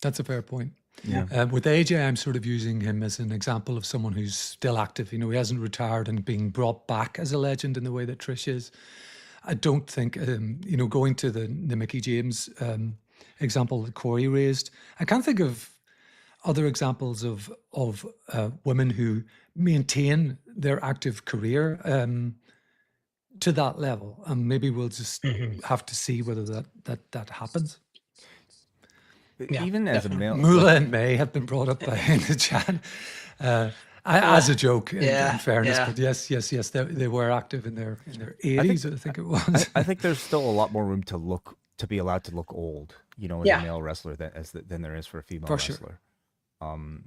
That's a fair point. Yeah. With AJ, I'm sort of using him as an example of someone who's still active. You know, he hasn't retired and being brought back as a legend in the way that Trish is. I don't think, you know, going to the Mickie James example that Corey raised, I can't think of other examples of women who maintain their active career to that level. And maybe we'll just have to see whether that happens. Yeah, Even as a male, Moolah and May have been brought up in the chat as a joke, in fairness. But yes, they were active in their 80s, I think it was. I think there's still a lot more room to be allowed to look old, you know, as a male wrestler than there is for a female wrestler. Sure.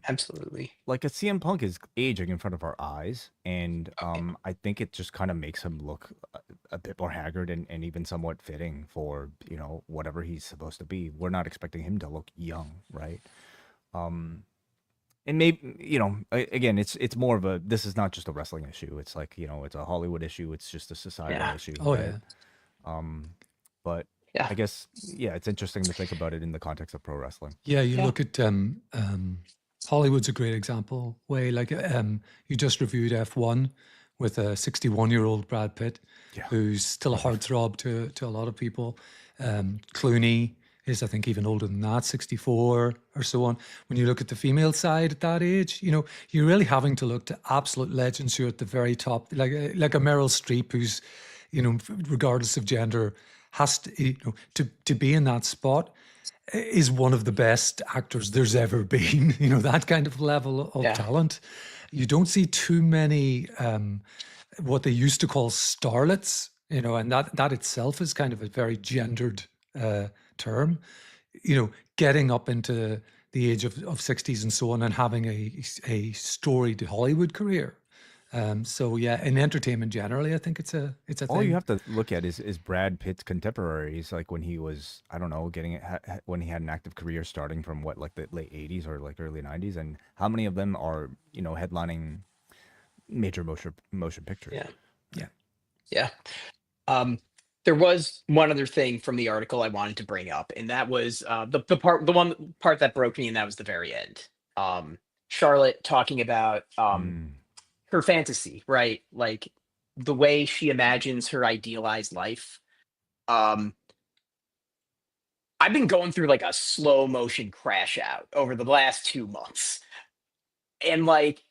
Absolutely. Like a CM Punk is aging in front of our eyes, and I think it just kind of makes him look a bit more haggard and even somewhat fitting for, you know, whatever he's supposed to be. We're not expecting him to look young, right? And maybe, you know, again, it's more of this is not just a wrestling issue. It's like, you know, it's a Hollywood issue. It's just a societal issue. Oh, right? yeah. But I guess, it's interesting to think about it in the context of pro wrestling. Yeah, you look at Hollywood's a great example. You just reviewed F1 with a 61-year-old Brad Pitt, who's still a heartthrob to a lot of people. Clooney is, I think, even older than that, 64 or so on. When you look at the female side at that age, you know, you're really having to look to absolute legends who are at the very top, like a Meryl Streep, who's, you know, regardless of gender, has to, you know, to be in that spot is one of the best actors there's ever been. You know, that kind of level of talent. You don't see too many what they used to call starlets, you know, and that itself is kind of a very gendered term. You know, getting up into the age of 60s and so on and having a storied Hollywood career. So yeah, in entertainment generally, I think it's a All thing. you have to look at is Brad Pitt's contemporaries, like when he was, I don't know, when he had an active career starting from what, like the late 80s or like early 90s, and how many of them are, headlining major motion pictures. Yeah. Yeah. Yeah. Um, there was one other thing from the article I wanted to bring up, and that was the one part that broke me, and that was the very end. Charlotte talking about Mm, her fantasy, right? Like the way she imagines her idealized life. Um, I've been going through like a slow motion crash out over the last 2 months, and like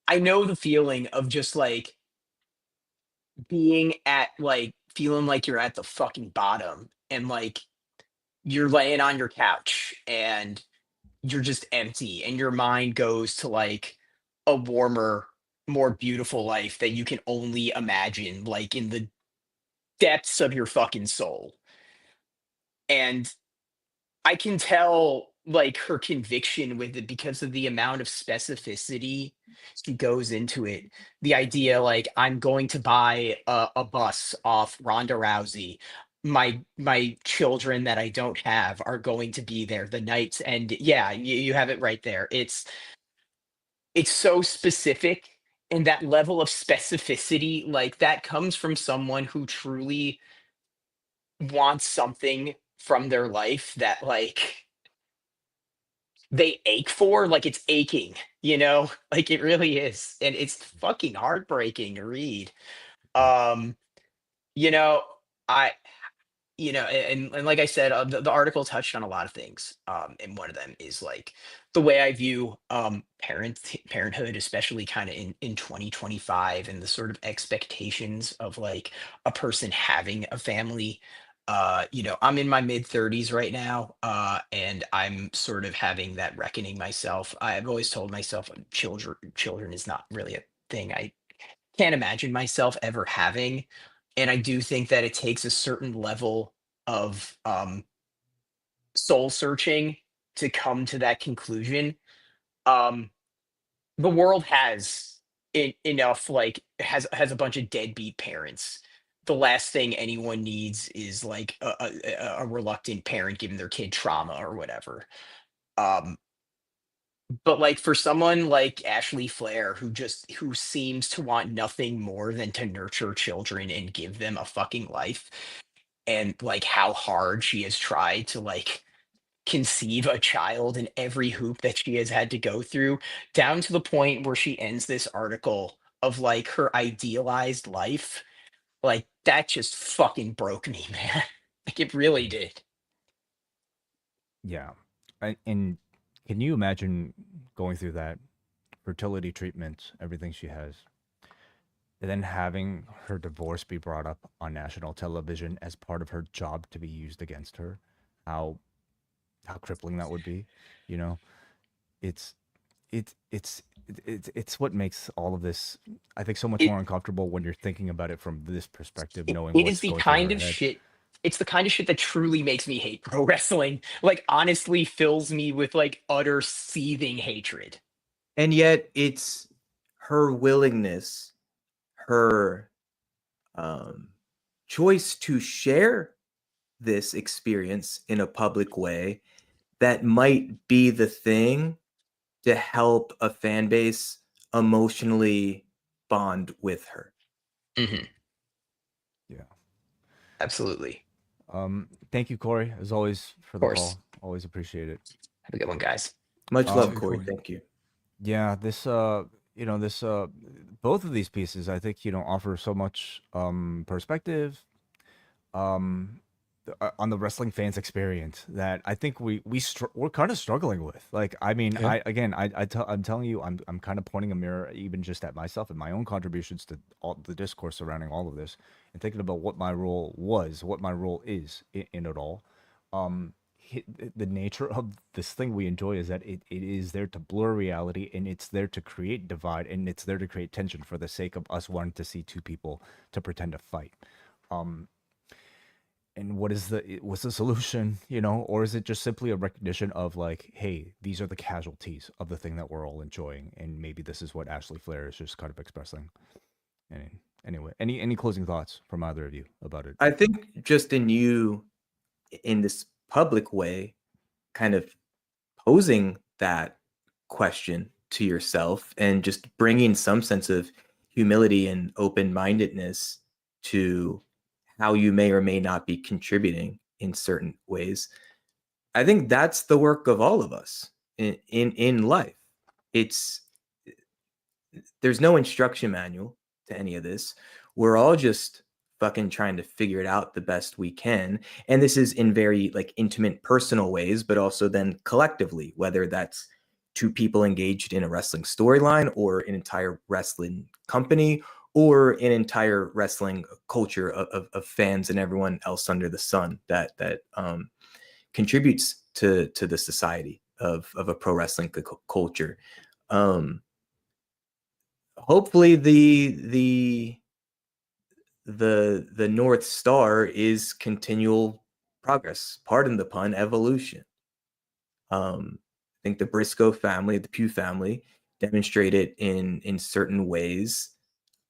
I know the feeling of just like being at like feeling like you're at the fucking bottom and like you're laying on your couch and you're just empty and your mind goes to like a warmer, more beautiful life that you can only imagine like in the depths of your fucking soul. And I can tell like her conviction with it because of the amount of specificity she goes into it. The idea like I'm going to buy a bus off Ronda Rousey. My children that I don't have are going to be there. The nights and yeah, you have it right there. It's so specific and that level of specificity like that comes from someone who truly wants something from their life that like they ache for, like it's aching, like it really is. And it's fucking heartbreaking to read. Um, you know, I and like I said, the article touched on a lot of things. And one of them is like the way I view parenthood, especially kind of in 2025, and the sort of expectations of like a person having a family. I'm in my mid 30s right now, and I'm sort of having that reckoning myself. I've always told myself children is not really a thing I can't imagine myself ever having. And I do think that it takes a certain level of soul searching to come to that conclusion. Um, the world has enough, like has a bunch of deadbeat parents. The last thing anyone needs is like a reluctant parent giving their kid trauma or whatever. Um, but like for someone like Ashley Fliehr, who seems to want nothing more than to nurture children and give them a fucking life, and like how hard she has tried to like conceive a child and every hoop that she has had to go through, down to the point where she ends this article of like her idealized life, like that just fucking broke me, man. Like it really did. yeah. And can you imagine going through that fertility treatment, everything she has, and then having her divorce be brought up on national television as part of her job to be used against her? How how crippling that would be, you know? It's it's what makes all of this, I think, so much It more uncomfortable when you're thinking about it from this perspective, it, knowing it is what's the going through kind her of head. shit. It's the kind of shit that truly makes me hate pro wrestling. Like honestly fills me with like utter seething hatred. And yet it's her willingness, her um, choice to share this experience in a public way that might be the thing to help a fan base emotionally bond with her. Hmm. Yeah. Absolutely. Thank you, Corey, as always, for Of the course. call. Always appreciate it. Have a good one, guys. Much You love, too, Um, Corey. Corey. Thank you. yeah, both of these pieces, I think, offer so much perspective, um on the wrestling fans experience that I think we're kind of struggling with. Like, I mean, Yeah. I'm telling you, I'm kind of pointing a mirror even just at myself and my own contributions to all the discourse surrounding all of this, and thinking about what my role was, what my role is in it all. The nature of this thing we enjoy is that it is there to blur reality, and it's there to create divide, and it's there to create tension for the sake of us wanting to see two people to pretend to fight. um what's the solution, you know? Or is it just simply a recognition of like, hey, these are the casualties of the thing that we're all enjoying, and maybe this is what Ashley Fliehr is just kind of expressing. Anyway, any closing thoughts from either of you about it? I think just in this public way, kind of posing that question to yourself and just bringing some sense of humility and open-mindedness to how you may or may not be contributing in certain ways. I think that's the work of all of us in life. There's no instruction manual to any of this. We're all just fucking trying to figure it out the best we can. And this is in very like intimate, personal ways, but also then collectively, whether that's two people engaged in a wrestling storyline or an entire wrestling company or an entire wrestling culture of fans and everyone else under the sun that contributes to the society of a pro wrestling culture. Hopefully the North Star is continual progress, pardon the pun, evolution. I think the Briscoe family, the Pugh family, demonstrated in certain ways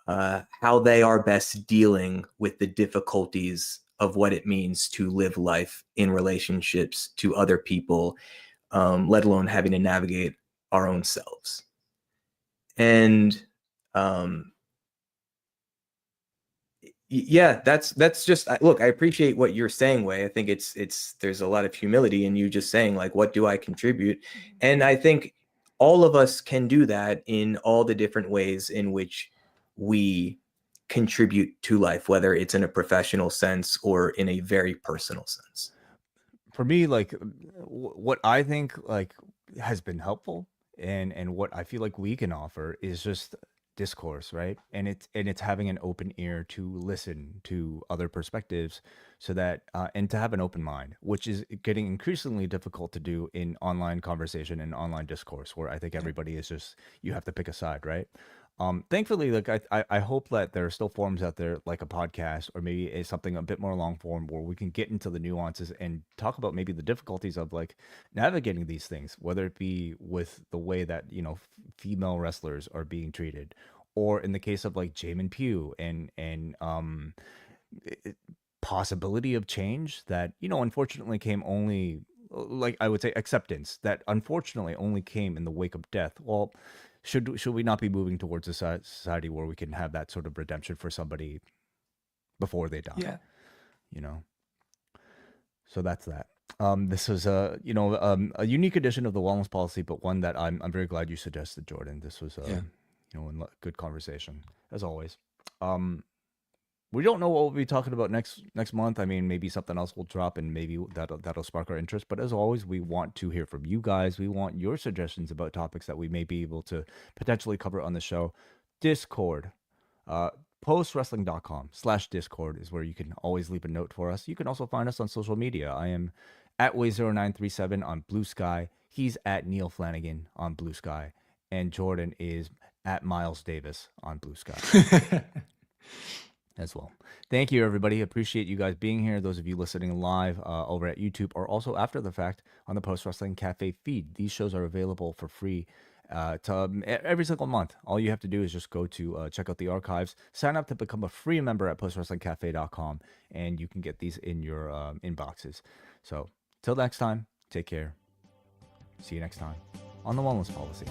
how they are best dealing with the difficulties of what it means to live life in relationships to other people, let alone having to navigate our own selves. And yeah, that's just, look, I appreciate what you're saying, Wai. I think there's a lot of humility in you just saying like, what do I contribute? And I think all of us can do that in all the different ways in which we contribute to life, whether it's in a professional sense or in a very personal sense. For me, like what I think like has been helpful and what I feel like we can offer is just discourse, right? And it's having an open ear to listen to other perspectives, so that and to have an open mind, which is getting increasingly difficult to do in online conversation and online discourse, where I think everybody is just, you have to pick a side, right? Thankfully, like I hope that there are still forums out there like a podcast, or maybe something a bit more long form, where we can get into the nuances and talk about maybe the difficulties of like navigating these things, whether it be with the way that, you know, female wrestlers are being treated, or in the case of like Jamin Pugh and possibility of change that, you know, unfortunately came only, like I would say, acceptance that unfortunately only came in the wake of death. Well, should we not be moving towards a society where we can have that sort of redemption for somebody before they die? Yeah. You know. So that's that. This was a a unique edition of the wellness policy, but one that I'm very glad you suggested, Jordan. This was Yeah. a good conversation as always. We don't know what we'll be talking about next month. I mean, maybe something else will drop, and maybe that'll spark our interest. But as always, we want to hear from you guys. We want your suggestions about topics that we may be able to potentially cover on the show. Discord, postwrestling.com/Discord is where you can always leave a note for us. You can also find us on social media. I am at Wai0937 on Blue Sky. He's at Neal Flanagan on Blue Sky, and Jordan is at Miles Davis on Blue Sky. As well. Thank you, everybody. Appreciate you guys being here. Those of you listening live over at YouTube, or also after the fact on the Post Wrestling Cafe feed. These shows are available for free every single month. All you have to do is just go to check out the archives, sign up to become a free member at postwrestlingcafe.com, and you can get these in your inboxes. So till next time, take care. See you next time on the Wellness Policy.